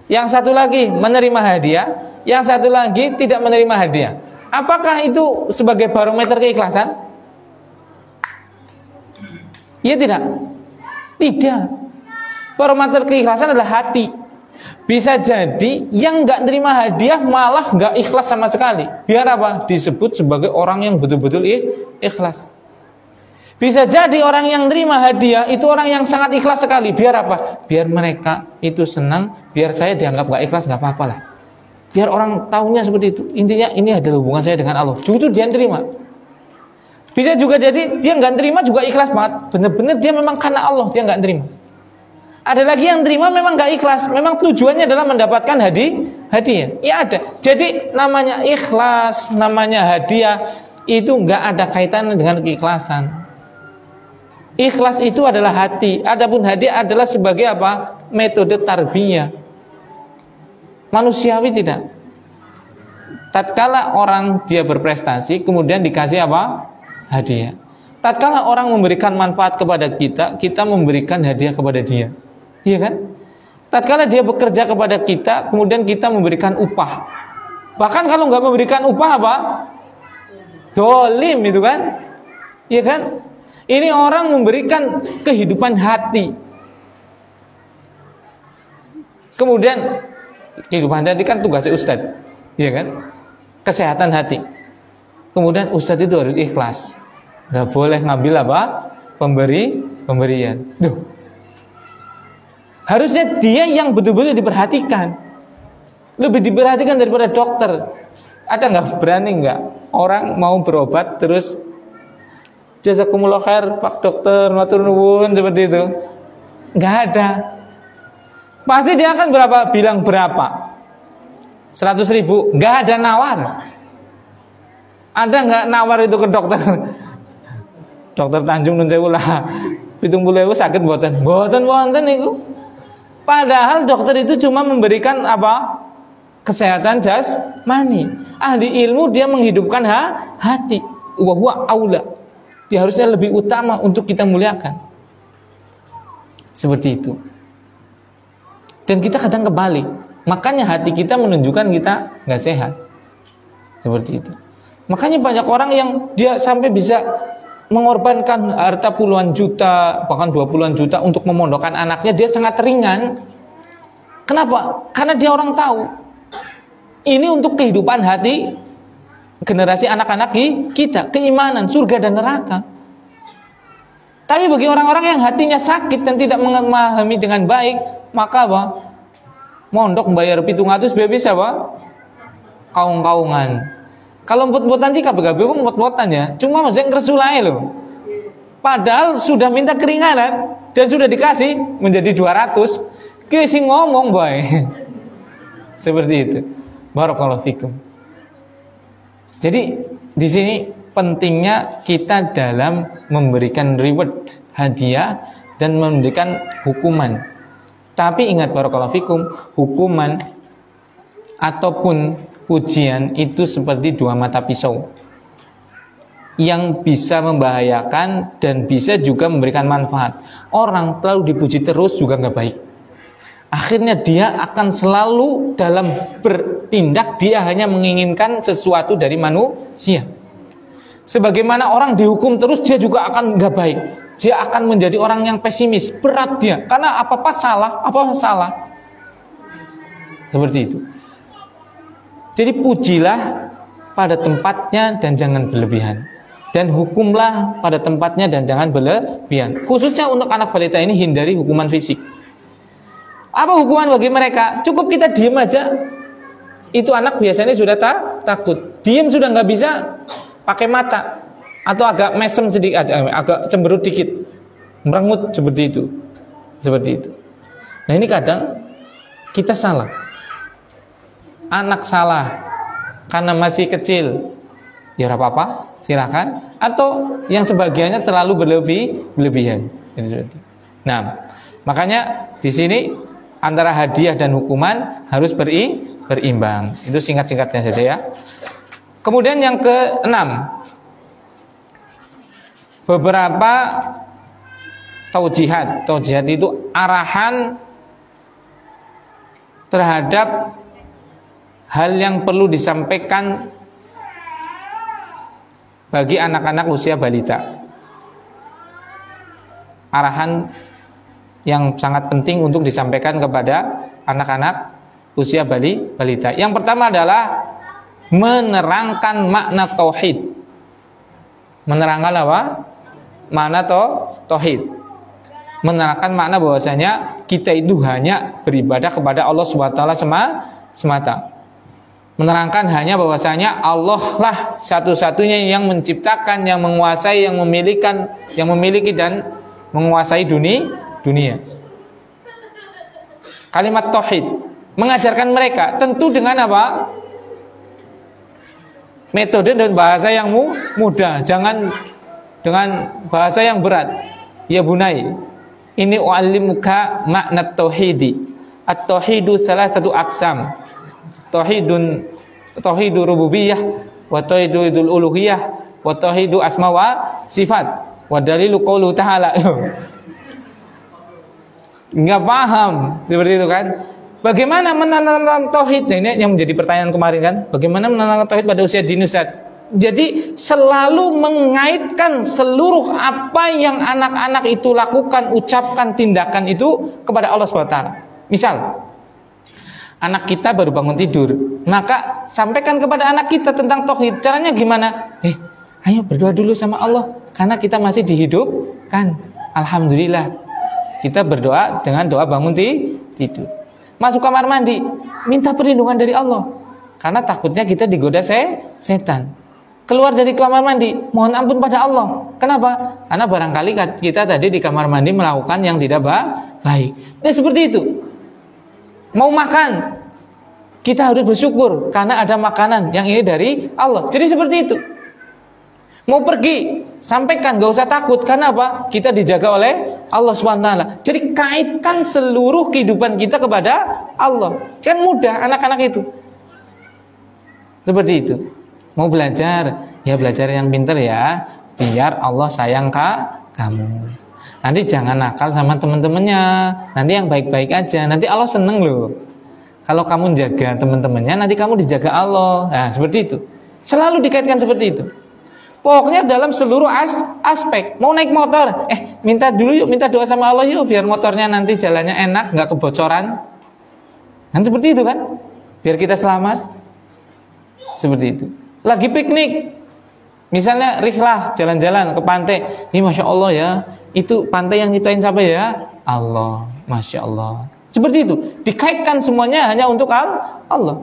yang satu lagi menerima hadiah, yang satu lagi tidak menerima hadiah. Apakah itu sebagai barometer keikhlasan? Iya tidak? Tidak. Barometer keikhlasan adalah hati. Bisa jadi yang nggak terima hadiah malah nggak ikhlas sama sekali. Biar apa? Disebut sebagai orang yang betul-betul ikhlas. Bisa jadi orang yang terima hadiah itu orang yang sangat ikhlas sekali. Biar apa? Biar mereka itu senang. Biar saya dianggap nggak ikhlas, nggak apa-apa lah. Biar orang tahunya seperti itu. Intinya ini adalah hubungan saya dengan Allah. Justru dia terima. Bisa juga jadi dia nggak terima juga ikhlas banget. Benar-benar dia memang karena Allah dia nggak terima. Ada lagi yang terima memang nggak ikhlas. Memang tujuannya adalah mendapatkan hadiah. Ya ada. Jadi namanya ikhlas, namanya hadiah itu nggak ada kaitannya dengan keikhlasan. Ikhlas itu adalah hati. Adapun hadiah adalah sebagai apa? Metode tarbiyah. Manusiawi tidak. Tatkala orang dia berprestasi kemudian dikasih apa? Hadiah. Tatkala orang memberikan manfaat kepada kita, kita memberikan hadiah kepada dia. Iya kan? Tatkala dia bekerja kepada kita, kemudian kita memberikan upah. Bahkan kalau nggak memberikan upah apa? Dolim itu kan? Iya kan? Ini orang memberikan kehidupan hati. Kemudian kehidupan hati kan tugasnya ustadz, iya kan? Kesehatan hati. Kemudian ustadz itu harus ikhlas. Nggak boleh ngambil apa? Pemberian. Duh. Harusnya dia yang betul-betul diperhatikan. Lebih diperhatikan daripada dokter. Ada nggak berani nggak orang mau berobat terus jazakumullah khair Pak Dokter matur nuwun seperti itu? Nggak ada. Pasti dia akan bilang berapa? 100.000. Nggak ada nawar. Ada nggak nawar itu ke dokter? Dokter Tanjung Nun Sewu lah 70.000 sakit mboten niku. Padahal dokter itu cuma memberikan apa? Kesehatan jasmani. Ahli ilmu dia menghidupkan hati. Wa huwa aula. Dia harusnya lebih utama untuk kita muliakan. Seperti itu. Dan kita kadang kebalik. Makanya hati kita menunjukkan kita nggak sehat. Seperti itu. Makanya banyak orang yang dia sampai bisa mengorbankan harta puluhan juta, bahkan 20-an juta untuk memondokkan anaknya, dia sangat ringan. Kenapa? Karena dia orang tahu ini untuk kehidupan hati generasi anak-anak kita, keimanan, surga dan neraka. Tapi bagi orang-orang yang hatinya sakit dan tidak memahami dengan baik, maka apa? Mondok membayar 700 bisa apa? Kaung-kaungan. Kalau emput-emputan sih KBKB emput-emputan ya. Cuma maksudnya ngeresulai loh. Padahal sudah minta keringanan dan sudah dikasih menjadi 200. Kisi ngomong baik. Seperti itu. Barakallahu fikum. Jadi di sini pentingnya kita dalam memberikan reward, hadiah dan memberikan hukuman. Tapi ingat barakallahu fikum, hukuman ataupun pujian itu seperti dua mata pisau yang bisa membahayakan dan bisa juga memberikan manfaat. Orang terlalu dipuji terus juga nggak baik. Akhirnya dia akan selalu dalam bertindak dia hanya menginginkan sesuatu dari manusia. Sebagaimana orang dihukum terus dia juga akan nggak baik. Dia akan menjadi orang yang pesimis, berat dia karena apa-apa salah. Seperti itu. Jadi pujilah pada tempatnya dan jangan berlebihan. dan hukumlah pada tempatnya dan jangan berlebihan. Khususnya untuk anak balita ini hindari hukuman fisik. Apa hukuman bagi mereka? Cukup kita diam aja. Itu anak biasanya sudah takut. Diam sudah nggak bisa, pakai mata atau agak mesem sedikit, agak cemberut dikit, merengut seperti itu. Nah ini kadang kita salah. Anak salah karena masih kecil, ya apa-apa, silakan. Atau yang sebagiannya terlalu berlebihan. Nah, makanya di sini antara hadiah dan hukuman harus berimbang. Itu singkat-singkatnya saja ya. Kemudian yang keenam, beberapa taujihat. Taujihat itu arahan terhadap hal yang perlu disampaikan bagi anak-anak usia balita. Arahan yang sangat penting untuk disampaikan kepada anak-anak usia balita. Yang pertama adalah menerangkan makna tauhid. Menerangkan apa? Makna tauhid. Menerangkan makna bahwasanya kita itu hanya beribadah kepada Allah Subhanahu wa taala semata. Menerangkan hanya bahwasanya Allah lah satu-satunya yang menciptakan, yang menguasai, yang memiliki dan menguasai dunia. Kalimat tauhid mengajarkan mereka tentu dengan apa? Metode dan bahasa yang mudah, jangan dengan bahasa yang berat. Ya bunai, ini u'allimuka makna tauhidi. At-tauhidu salah satu aksam. Tauhidu rububiyah, wa tauhidul uluhiyah, wa tauhidu asma wa sifat, wa dalilu qaulu ta'ala. Enggak paham seperti itu kan? Bagaimana menanamkan tauhid? Nah, ini yang menjadi pertanyaan kemarin kan? Bagaimana menanamkan tauhid pada usia dini, Ustaz? Jadi selalu mengaitkan seluruh apa yang anak-anak itu lakukan, ucapkan, tindakan itu kepada Allah SWT. Misal, anak kita baru bangun tidur, maka sampaikan kepada anak kita tentang tauhid. Caranya gimana? Ayo berdoa dulu sama Allah, karena kita masih dihidupkan. Alhamdulillah. Kita berdoa dengan doa bangun tidur. Masuk kamar mandi, minta perlindungan dari Allah, karena takutnya kita digoda setan. Keluar dari kamar mandi, mohon ampun pada Allah. Kenapa? Karena barangkali kita tadi di kamar mandi melakukan yang tidak baik. Dan seperti itu. Mau makan, kita harus bersyukur karena ada makanan yang ini dari Allah. Jadi seperti itu. Mau pergi, sampaikan, gak usah takut. Karena apa? Kita dijaga oleh Allah SWT. Jadi kaitkan seluruh kehidupan kita kepada Allah. Kan mudah anak-anak itu. Seperti itu. Mau belajar, ya belajar yang pintar ya, biar Allah sayang kamu. Nanti jangan nakal sama teman-temannya. Nanti yang baik-baik aja. Nanti Allah seneng loh. Kalau kamu jaga teman-temannya, nanti kamu dijaga Allah. Nah, seperti itu. Selalu dikaitkan seperti itu. Pokoknya dalam seluruh aspek. Mau naik motor, minta dulu yuk, minta doa sama Allah yuk, biar motornya nanti jalannya enak, nggak kebocoran. Kan seperti itu kan? Biar kita selamat. Seperti itu. Lagi piknik, misalnya rihlah jalan-jalan ke pantai. Ini masya Allah ya, itu pantai yang nyiptain siapa ya? Allah, masya Allah. Seperti itu. Dikaitkan semuanya hanya untuk Allah.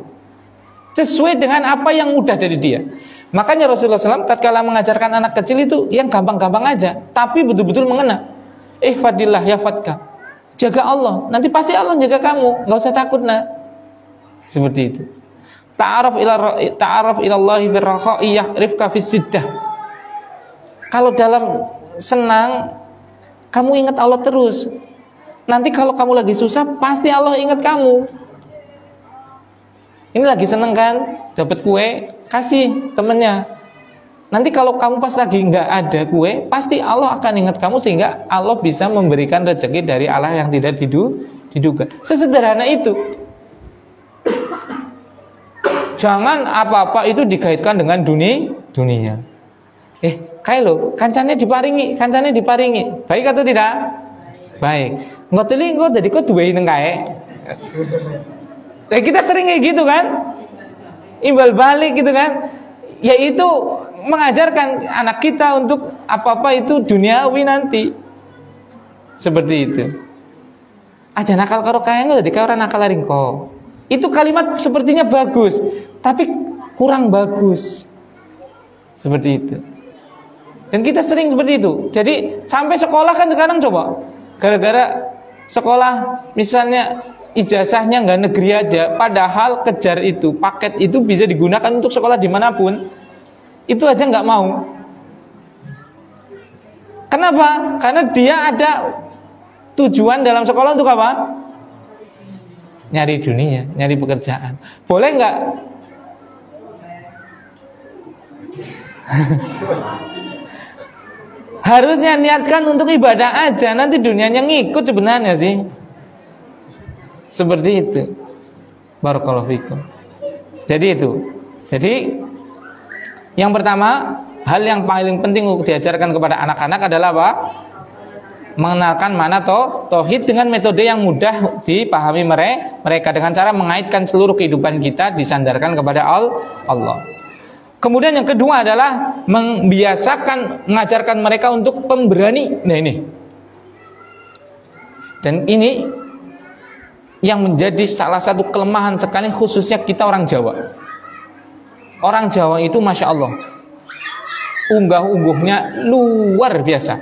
Sesuai dengan apa yang mudah dari dia. Makanya Rasulullah SAW tatkala mengajarkan anak kecil itu yang gampang-gampang aja, tapi betul-betul mengena. Ihfadillah yahfadka. Jaga Allah, nanti pasti Allah jaga kamu. Nggak usah takut nak. Seperti itu. Ta'aruf ilallahi firrakhai ya'rifka fissiddah. Kalau dalam senang, kamu ingat Allah terus. Nanti kalau kamu lagi susah, pasti Allah ingat kamu. Ini lagi seneng kan, dapat kue, kasih temennya. Nanti kalau kamu pas lagi nggak ada kue, pasti Allah akan ingat kamu sehingga Allah bisa memberikan rezeki dari Allah yang tidak diduga. Sesederhana itu. Jangan apa-apa itu dikaitkan dengan dunia. Kayak lo, kancane diparingi. Baik atau tidak? Baik. Ngoteli engko dadi kok duwe nang kae. Kita sering kayak gitu kan? Imbal balik gitu kan? Yaitu mengajarkan anak kita untuk apa-apa itu duniawi nanti. Seperti itu. Aja nakal karo kaya jadi kaya orang nakal ringko. Itu kalimat sepertinya bagus, tapi kurang bagus. Seperti itu. Dan kita sering seperti itu. Jadi sampai sekolah kan sekarang coba, gara-gara sekolah misalnya ijazahnya nggak negeri aja, padahal kejar itu paket itu bisa digunakan untuk sekolah dimanapun, itu aja nggak mau. Kenapa? Karena dia ada tujuan dalam sekolah untuk apa? Nyari dunia, nyari pekerjaan. Boleh nggak? Harusnya niatkan untuk ibadah aja, nanti dunianya ngikut sebenarnya sih. Seperti itu. Barakallahu fikum. Jadi itu. Jadi yang pertama, hal yang paling penting untuk diajarkan kepada anak-anak adalah apa? Mengenalkan mana tauhid dengan metode yang mudah dipahami mereka dengan cara mengaitkan seluruh kehidupan kita disandarkan kepada Allah. Kemudian yang kedua adalah membiasakan mengajarkan mereka untuk pemberani. Nah ini. Dan ini yang menjadi salah satu kelemahan sekali khususnya kita orang Jawa. Orang Jawa itu Masya Allah unggah-ungguhnya luar biasa,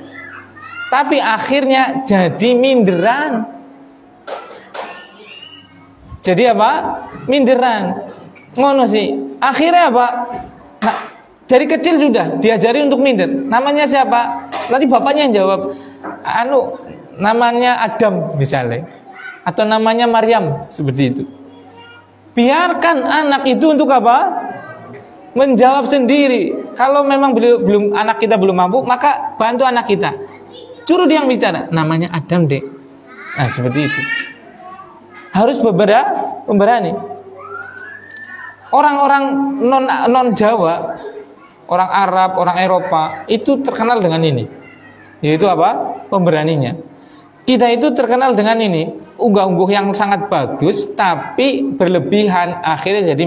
tapi akhirnya jadi minderan. Jadi apa? Minderan. Ngono sih. Akhirnya apa? Nah, dari kecil sudah diajari untuk minder. Namanya siapa? Nanti bapaknya yang jawab. Namanya Adam misalnya, atau namanya Maryam, seperti itu. Biarkan anak itu untuk apa? Menjawab sendiri. Kalau memang belum anak kita belum mampu, maka bantu anak kita. Suruh dia yang bicara. Namanya Adam, Dek. Nah, seperti itu. Harus pemberani. Orang-orang non Jawa, orang Arab, orang Eropa itu terkenal dengan ini. Yaitu apa? Pemberaninya. Kita itu terkenal dengan ini, unggah-ungguh yang sangat bagus, tapi berlebihan, akhirnya jadi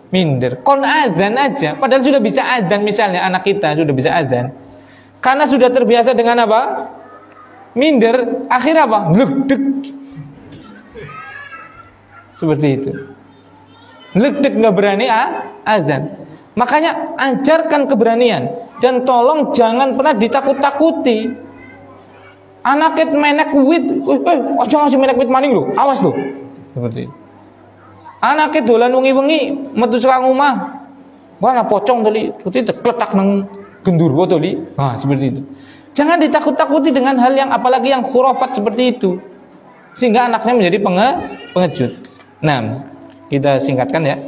minder. Kon adzan aja, padahal sudah bisa adzan, misalnya anak kita sudah bisa adzan, karena sudah terbiasa dengan apa? Minder, akhirnya apa? Ledek. Seperti itu. Ledek, nggak berani adzan. Makanya ajarkan keberanian dan tolong jangan pernah ditakut-takuti. Anak ket menek wit, aja ngasih menek wit maning lho, awas lho. Seperti itu. Anak ket dolan wengi-wengi metu saka omah. Wah, pocong tadi, putih tekletak nang gendurwo tadi. Nah, seperti itu. Jangan ditakut-takuti dengan hal yang apalagi yang khurafat seperti itu. Sehingga anaknya menjadi pengejut. Nah, kita singkatkan ya.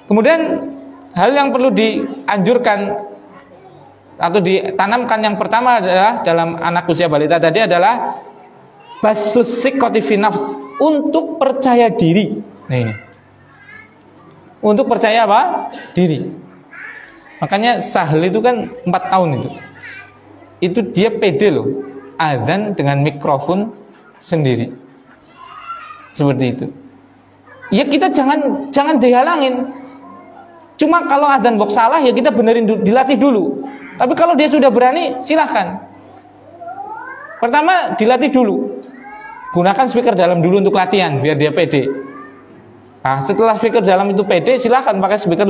Kemudian hal yang perlu dianjurkan atau ditanamkan yang pertama adalah dalam anak usia balita tadi adalah basus sikoti fi nafs, untuk percaya diri. Nah ini. Untuk percaya apa? Diri. Makanya Sahal itu kan 4 tahun itu. Itu dia pede loh, azan dengan mikrofon sendiri. Seperti itu. Ya kita jangan dihalangin. Cuma kalau azan box salah ya kita benerin, dilatih dulu. Tapi kalau dia sudah berani, silahkan. Pertama dilatih dulu. Gunakan speaker dalam dulu untuk latihan biar dia pede. Nah, setelah speaker dalam itu pede, silahkan pakai speaker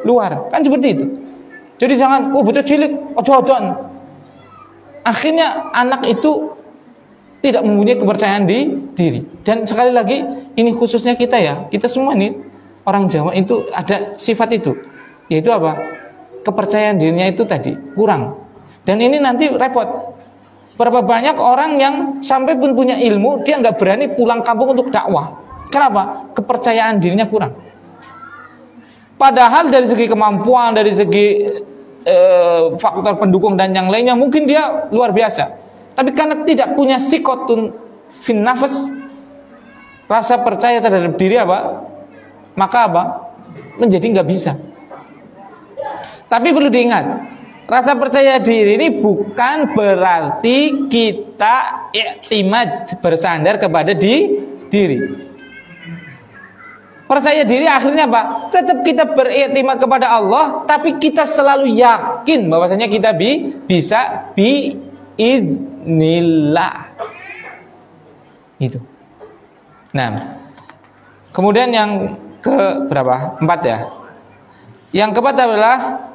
luar. Kan seperti itu. Jadi jangan, bocah cilik, ojo-ojoan. Akhirnya anak itu tidak mempunyai kepercayaan diri. Dan sekali lagi, ini khususnya kita ya. Kita semua ini orang Jawa itu ada sifat itu. Yaitu apa? Kepercayaan dirinya itu tadi kurang. Dan ini nanti repot. Berapa banyak orang yang sampai pun punya ilmu, dia nggak berani pulang kampung untuk dakwah. Kenapa? Kepercayaan dirinya kurang. Padahal dari segi kemampuan, dari segi faktor pendukung dan yang lainnya mungkin dia luar biasa. Tapi karena tidak punya sikotun fin nafas, rasa percaya terhadap diri apa? Maka apa? Menjadi nggak bisa. Tapi perlu diingat, rasa percaya diri ini bukan berarti kita i'timad, bersandar kepada diri. Percaya diri akhirnya apa? Tetap kita beriktimat kepada Allah, tapi kita selalu yakin bahwasanya kita bisa biidznillah. Itu. Nah, kemudian yang ke berapa? 4 ya. Yang keempat adalah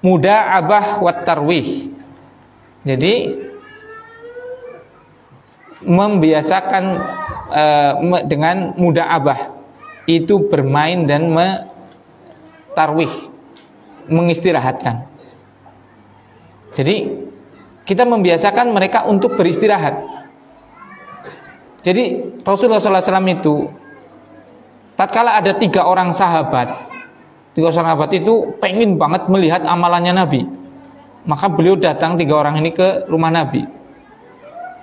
muda'abah wat tarwih. Jadi membiasakan dengan muda'abah itu bermain dan tarwih, mengistirahatkan. Jadi kita membiasakan mereka untuk beristirahat. Jadi Rasulullah SAW itu tatkala ada 3 orang sahabat itu pengen banget melihat amalannya Nabi, maka beliau datang 3 orang ini ke rumah Nabi.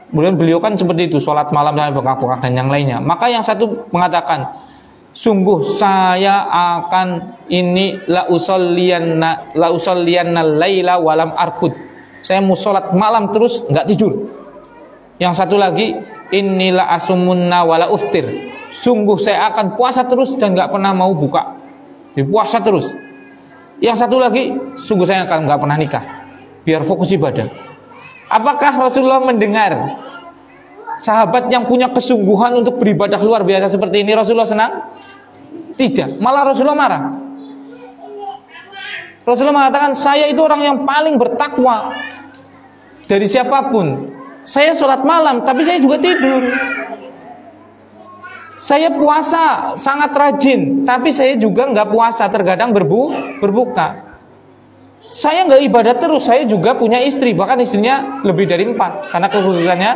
Kemudian beliau kan seperti itu, sholat malam dan bengkak-bengkak dan yang lainnya. Maka yang satu mengatakan, sungguh saya akan ini la usolliyanna laila walam arkud. Saya mau sholat malam terus nggak tidur. Yang satu lagi, inilah asumunna wala uftir. Sungguh saya akan puasa terus dan nggak pernah mau buka. Puasa terus. Yang satu lagi, sungguh saya akan nggak pernah nikah. Biar fokus ibadah. Apakah Rasulullah mendengar sahabat yang punya kesungguhan untuk beribadah luar biasa seperti ini Rasulullah senang? Tidak, malah Rasulullah marah. Rasulullah mengatakan, saya itu orang yang paling bertakwa dari siapapun. Saya sholat malam, tapi saya juga tidur. Saya puasa sangat rajin, tapi saya juga nggak puasa, terkadang berbuka. Saya nggak ibadah terus, saya juga punya istri, bahkan istrinya lebih dari 4 karena kekhususannya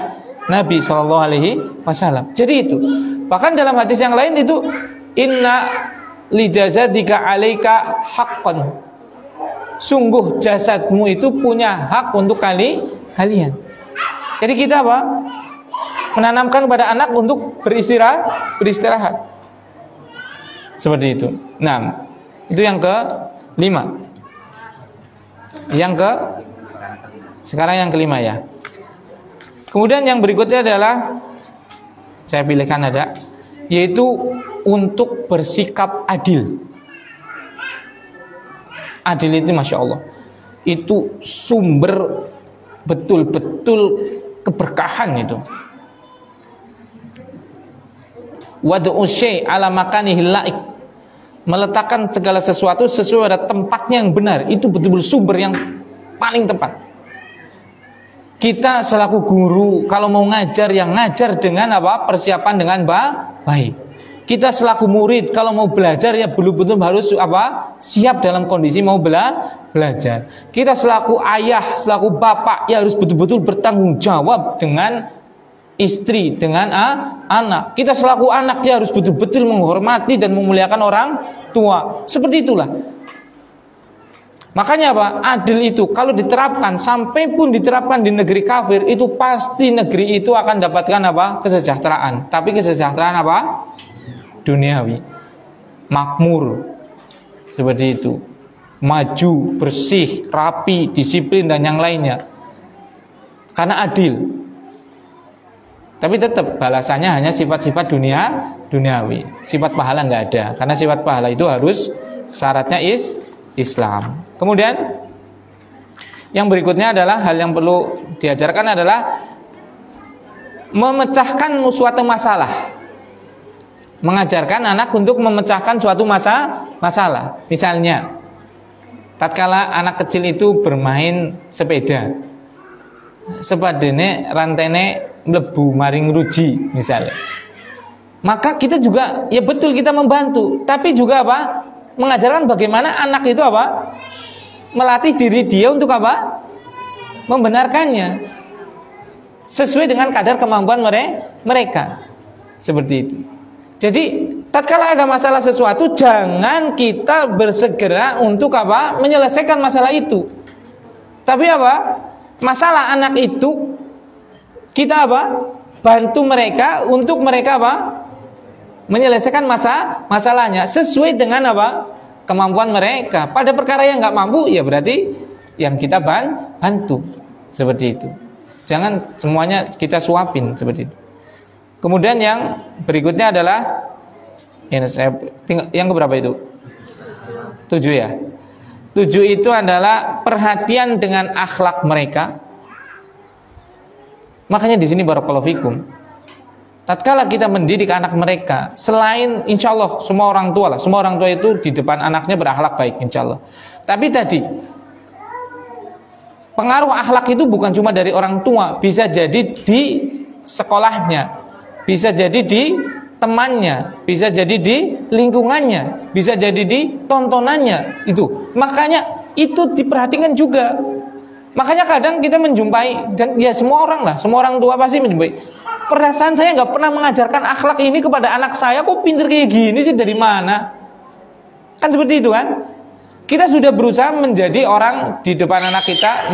Nabi SAW. Jadi itu. Bahkan dalam hadis yang lain itu, inna lijazadika alaika haqqan. Sungguh jasadmu itu punya hak untuk kalian. Jadi kita apa? Menanamkan pada anak untuk beristirahat. Seperti itu. Nah, itu yang ke-5. Sekarang yang ke-5 ya. Kemudian yang berikutnya adalah, saya pilihkan ada, yaitu untuk bersikap adil. Adil itu Masya Allah, itu sumber betul-betul keberkahan itu. Wad'u syai' ala makanihi laik. Meletakkan segala sesuatu sesuai pada tempatnya yang benar, itu betul-betul sumber yang paling tepat. Kita selaku guru kalau mau ngajar, yang ngajar dengan apa? Persiapan dengan baik. Kita selaku murid kalau mau belajar, ya betul-betul harus apa? Siap dalam kondisi mau belajar. Kita selaku ayah, selaku bapak, ya harus betul-betul bertanggung jawab dengan istri, dengan anak. Kita selaku anak, ya harus betul-betul menghormati dan memuliakan orang tua. Seperti itulah. Makanya apa? Adil itu kalau diterapkan, sampai pun diterapkan di negeri kafir, itu pasti negeri itu akan dapatkan apa? Kesejahteraan. Tapi kesejahteraan apa? Duniawi. Makmur. Seperti itu. Maju, bersih, rapi, disiplin dan yang lainnya. Karena adil. Tapi tetap balasannya hanya sifat-sifat duniawi. Sifat pahala nggak ada. Karena sifat pahala itu harus syaratnya Islam. Kemudian yang berikutnya adalah hal yang perlu diajarkan adalah memecahkan suatu masalah. Mengajarkan anak untuk memecahkan suatu masalah. Misalnya, tatkala anak kecil itu bermain sepeda, sepadene rantene mlebu maring ruji misalnya, maka kita juga, ya betul kita membantu, tapi juga apa? Mengajarkan bagaimana anak itu apa? Melatih diri dia untuk apa? Membenarkannya sesuai dengan kadar kemampuan mereka. Seperti itu. Jadi tatkala ada masalah sesuatu, jangan kita bersegera untuk apa? Menyelesaikan masalah itu. Tapi apa? Masalah anak itu kita apa? Bantu mereka untuk mereka apa? Menyelesaikan masalahnya sesuai dengan apa? Kemampuan mereka. Pada perkara yang nggak mampu, ya berarti yang kita bantu. Seperti itu. Jangan semuanya kita suapin seperti itu. Kemudian yang berikutnya adalah yang keberapa itu? 7 ya. 7 itu adalah perhatian dengan akhlak mereka. Makanya di sini barakallahu fikum. Tatkala kita mendidik anak mereka, selain insya Allah semua orang tua lah, semua orang tua itu di depan anaknya berakhlak baik insya Allah. Tapi tadi pengaruh akhlak itu bukan cuma dari orang tua, bisa jadi di sekolahnya, bisa jadi di temannya, bisa jadi di lingkungannya, bisa jadi di tontonannya itu. Makanya itu diperhatikan juga. Makanya kadang kita menjumpai, dan ya semua orang lah, semua orang tua pasti menjumpai. Perasaan saya nggak pernah mengajarkan akhlak ini kepada anak saya, kok pinter kayak gini sih, dari mana? Kan seperti itu kan? Kita sudah berusaha menjadi orang di depan anak kita,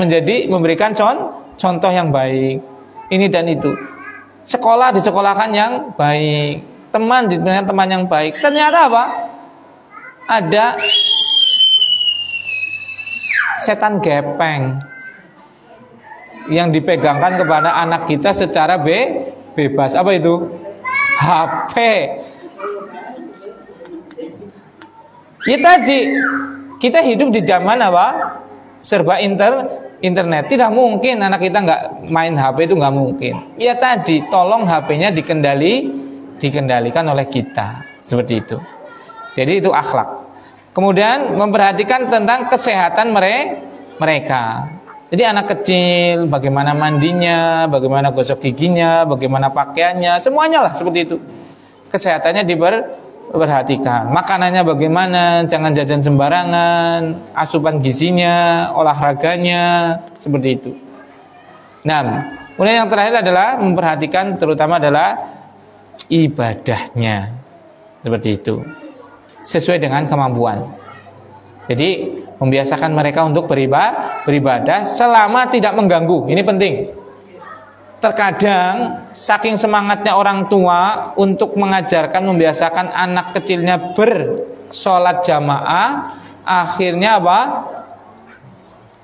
memberikan contoh yang baik, ini dan itu. Sekolah disekolahkan yang baik, teman diberikan teman yang baik. Ternyata apa? Ada setan gepeng yang dipegangkan kepada anak kita secara bebas. Apa itu? HP. Ya tadi kita hidup di zaman apa? Serba internet. Tidak mungkin anak kita nggak main HP, itu nggak mungkin. Ya tadi tolong HP-nya dikendalikan oleh kita. Seperti itu. Jadi itu akhlak. Kemudian memperhatikan tentang kesehatan mereka. Jadi anak kecil, bagaimana mandinya, bagaimana gosok giginya, bagaimana pakaiannya, semuanya lah seperti itu. Kesehatannya diperhatikan. Makanannya bagaimana, jangan jajan sembarangan, asupan gizinya, olahraganya, seperti itu. Nah, kemudian yang terakhir adalah memperhatikan terutama adalah ibadahnya. Seperti itu. Sesuai dengan kemampuan. Jadi membiasakan mereka untuk beribadah selama tidak mengganggu. Ini penting. Terkadang saking semangatnya orang tua untuk mengajarkan, membiasakan anak kecilnya bersolat jamaah, akhirnya apa?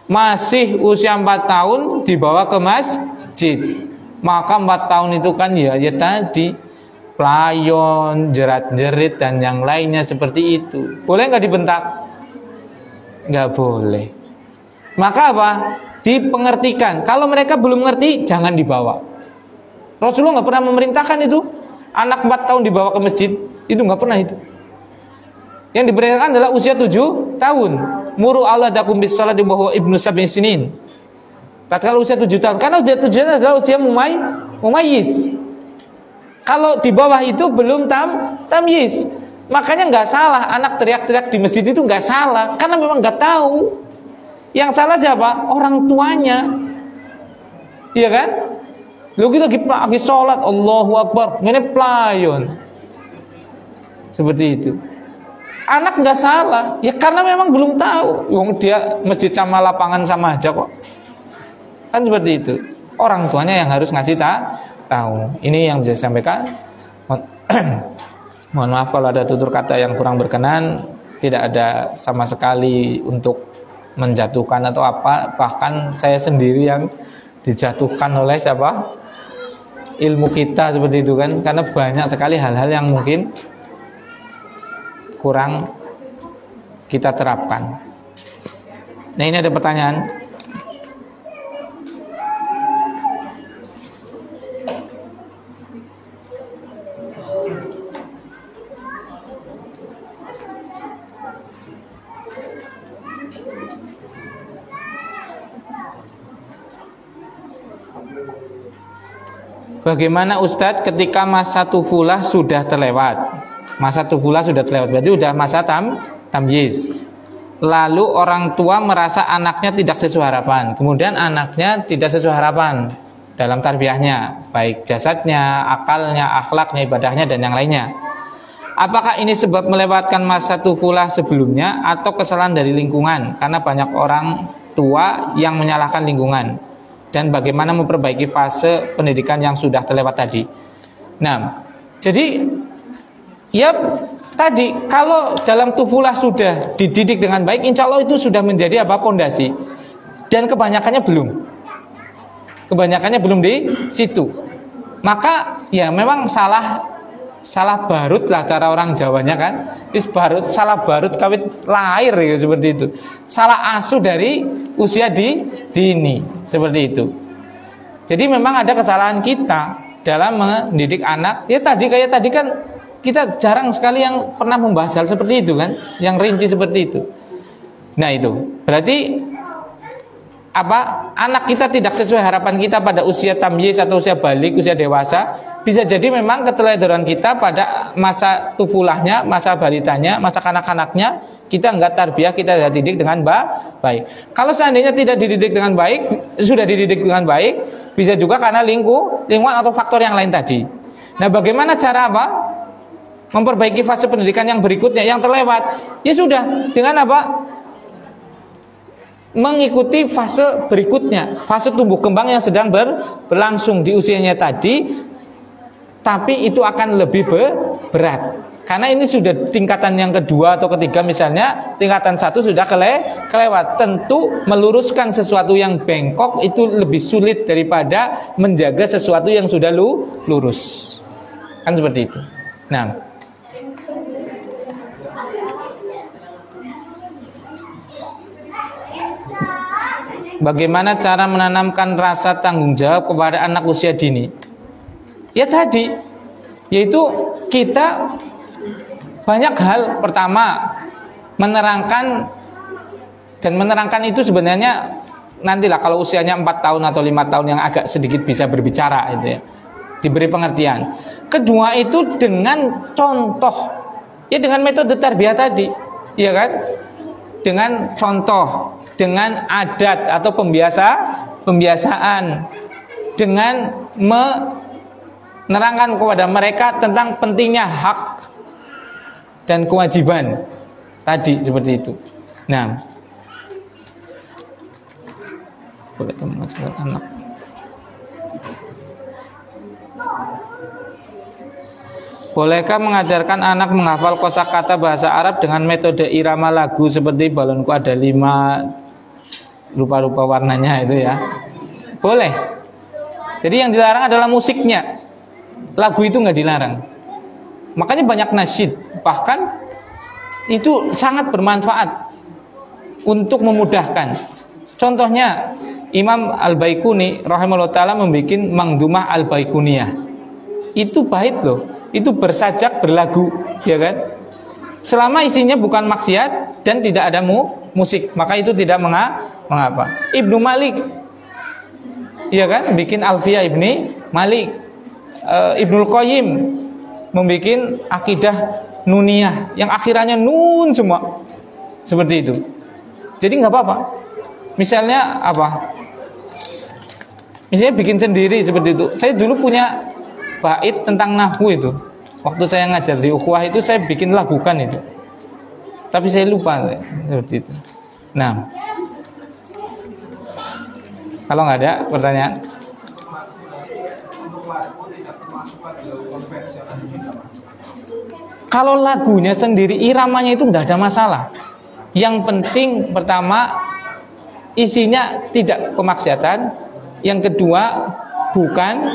Masih usia 4 tahun dibawa ke masjid. Maka 4 tahun itu kan ya tadi pelayon, jerat-jerit dan yang lainnya seperti itu. Boleh nggak dibentak? Nggak boleh. Maka apa? Dipengertikan. Kalau mereka belum ngerti, jangan dibawa. Rasulullah nggak pernah memerintahkan itu anak 4 tahun dibawa ke masjid. Itu nggak pernah itu. Yang diperintahkan adalah usia 7 tahun. Muru auladakum bis sholati wa huwa ibnu sab'in sinin. Tatkala usia 7 tahun. Karena usia 7 tahun adalah usia mumayyiz. Kalau di bawah itu belum tamyiz. Makanya nggak salah anak teriak-teriak di masjid, itu nggak salah, karena memang nggak tahu. Yang salah siapa? Orang tuanya, iya kan? Lu kita lagi sholat, Allahu Akbar, ini pelayon, seperti itu. Anak nggak salah, ya karena memang belum tahu. Dia masjid sama lapangan sama aja kok, kan seperti itu. Orang tuanya yang harus ngasih tahu. Ini yang bisa saya sampaikan. Mohon maaf kalau ada tutur kata yang kurang berkenan. Tidak ada sama sekali untuk menjatuhkan atau apa. Bahkan saya sendiri yang dijatuhkan oleh siapa? Ilmu kita seperti itu kan. Karena banyak sekali hal-hal yang mungkin kurang kita terapkan. Nah, ini ada pertanyaan. Bagaimana Ustadz ketika masa tufulah sudah terlewat? Masa tufulah sudah terlewat, berarti sudah masa tamyiz. Lalu orang tua merasa anaknya tidak sesuai harapan. Kemudian anaknya tidak sesuai harapan dalam tarbiyahnya, baik jasadnya, akalnya, akhlaknya, ibadahnya, dan yang lainnya. Apakah ini sebab melewatkan masa tufulah sebelumnya atau kesalahan dari lingkungan? Karena banyak orang tua yang menyalahkan lingkungan. Dan bagaimana memperbaiki fase pendidikan yang sudah terlewat tadi. Nah, jadi ya tadi kalau dalam tufulah sudah dididik dengan baik, insya Allah itu sudah menjadi apa? Pondasi. Dan kebanyakannya belum di situ. Maka Ya memang salah barut lah cara orang Jawanya kan. Salah barut kawit lahir ya, seperti itu. Salah asuh dari usia dini seperti itu. Jadi memang ada kesalahan kita dalam mendidik anak. Ya kayak tadi kan kita jarang sekali yang pernah membahas hal seperti itu kan, yang rinci seperti itu. Nah itu berarti anak kita tidak sesuai harapan kita pada usia tamyiz atau usia balik, usia dewasa. Bisa jadi memang keteledoran kita pada masa tufulahnya, masa balitanya, masa kanak-kanaknya kita enggak tarbiyah, kita tidak didik dengan baik. Kalau seandainya tidak dididik dengan baik, sudah dididik dengan baik, bisa juga karena lingkungan atau faktor yang lain tadi. Nah, bagaimana cara memperbaiki fase pendidikan yang berikutnya yang terlewat? Ya sudah, dengan mengikuti fase berikutnya, fase tumbuh kembang yang sedang berlangsung di usianya tadi, tapi itu akan lebih berat karena ini sudah tingkatan yang kedua atau ketiga, misalnya tingkatan 1 sudah kelewat. Tentu meluruskan sesuatu yang bengkok itu lebih sulit daripada menjaga sesuatu yang sudah lurus, kan seperti itu. Nah, bagaimana cara menanamkan rasa tanggung jawab kepada anak usia dini? Ya tadi, yaitu kita banyak hal. Pertama, menerangkan, dan menerangkan itu sebenarnya nantilah kalau usianya 4 tahun atau 5 tahun yang agak sedikit bisa berbicara itu ya, diberi pengertian. Kedua itu dengan contoh, ya dengan metode tarbiyah tadi, ya kan? Dengan contoh, dengan adat atau pembiasaan, dengan menerangkan kepada mereka tentang pentingnya hak dan kewajiban tadi, seperti itu. Nah, boleh mengajarkan anak. Bolehkah mengajarkan anak menghafal kosakata bahasa Arab dengan metode irama lagu seperti balonku ada 5 rupa-rupa warnanya itu ya? Boleh. Jadi yang dilarang adalah musiknya. Lagu itu nggak dilarang. Makanya banyak nasyid, bahkan itu sangat bermanfaat untuk memudahkan. Contohnya Imam Al-Baikuni rahimahullah ta'ala membuat Mangdumah Al-Baikuniyah. Itu bait loh. Itu bersajak, berlagu, ya kan? Selama isinya bukan maksiat dan tidak ada musik, maka itu tidak mengapa. Ibnu Malik, ya kan? Bikin Alfiyah Ibni Malik. Ibnul Qayyim membikin akidah nuniyah yang akhirannya nun semua, seperti itu. Jadi nggak apa-apa. Misalnya Misalnya bikin sendiri seperti itu. Saya dulu punya bait tentang nahwu itu. Waktu saya ngajar di ukhuwah itu saya bikin lagukan itu. Tapi saya lupa seperti itu. Nah, kalau nggak ada pertanyaan. Kalau lagunya sendiri, iramanya itu nggak ada masalah. Yang penting pertama isinya tidak kemaksiatan. Yang kedua bukan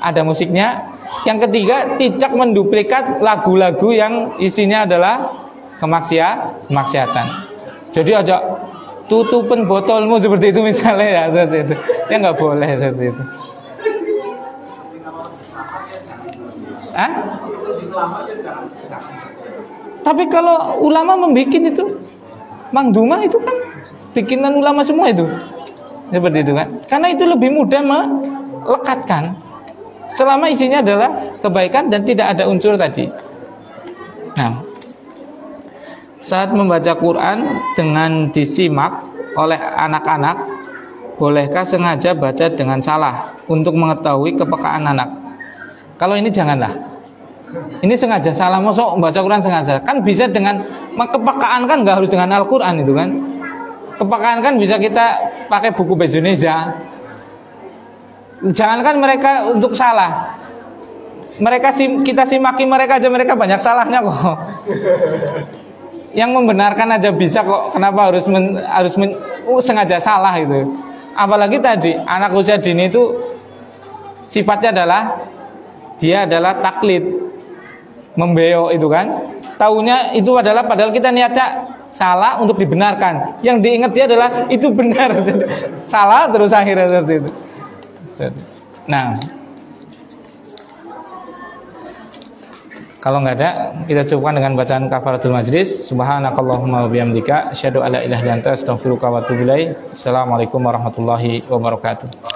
ada musiknya. Yang ketiga tidak menduplikat lagu-lagu yang isinya adalah kemaksiatan. Jadi aja tutupin botolmu seperti itu misalnya ya, seperti itu. Ya nggak boleh seperti itu. Tapi kalau ulama membuat itu, Mangdumah itu kan bikinan ulama semua itu, seperti itu kan? Karena itu lebih mudah melekatkan, selama isinya adalah kebaikan dan tidak ada unsur tadi. Nah, saat membaca Quran dengan disimak oleh anak-anak, bolehkah sengaja baca dengan salah untuk mengetahui kepekaan anak? Kalau ini janganlah. Ini sengaja salah, mosok baca Quran sengaja. Kan bisa dengan kepekaan, kan nggak harus dengan Al-Quran itu kan. Kepekaan kan bisa kita pakai buku bahasa Indonesia. Jangankan mereka untuk salah, kita simaki mereka aja, mereka banyak salahnya kok. Yang membenarkan aja bisa kok. Kenapa harus sengaja salah itu? Apalagi tadi anak usia dini itu sifatnya adalah dia adalah taklid, membeo itu kan. Taunya itu adalah padahal kita niatnya salah untuk dibenarkan. Yang diingat dia adalah itu benar. Salah terus akhirnya seperti itu. Nah, kalau nggak ada, kita cukupkan dengan bacaan kafaratul majlis. Subhanakallahumma wa bihamdika, asyhadu an la ilaha illa anta, astaghfiruka wa atubu ilaik. Assalamualaikum warahmatullahi wabarakatuh.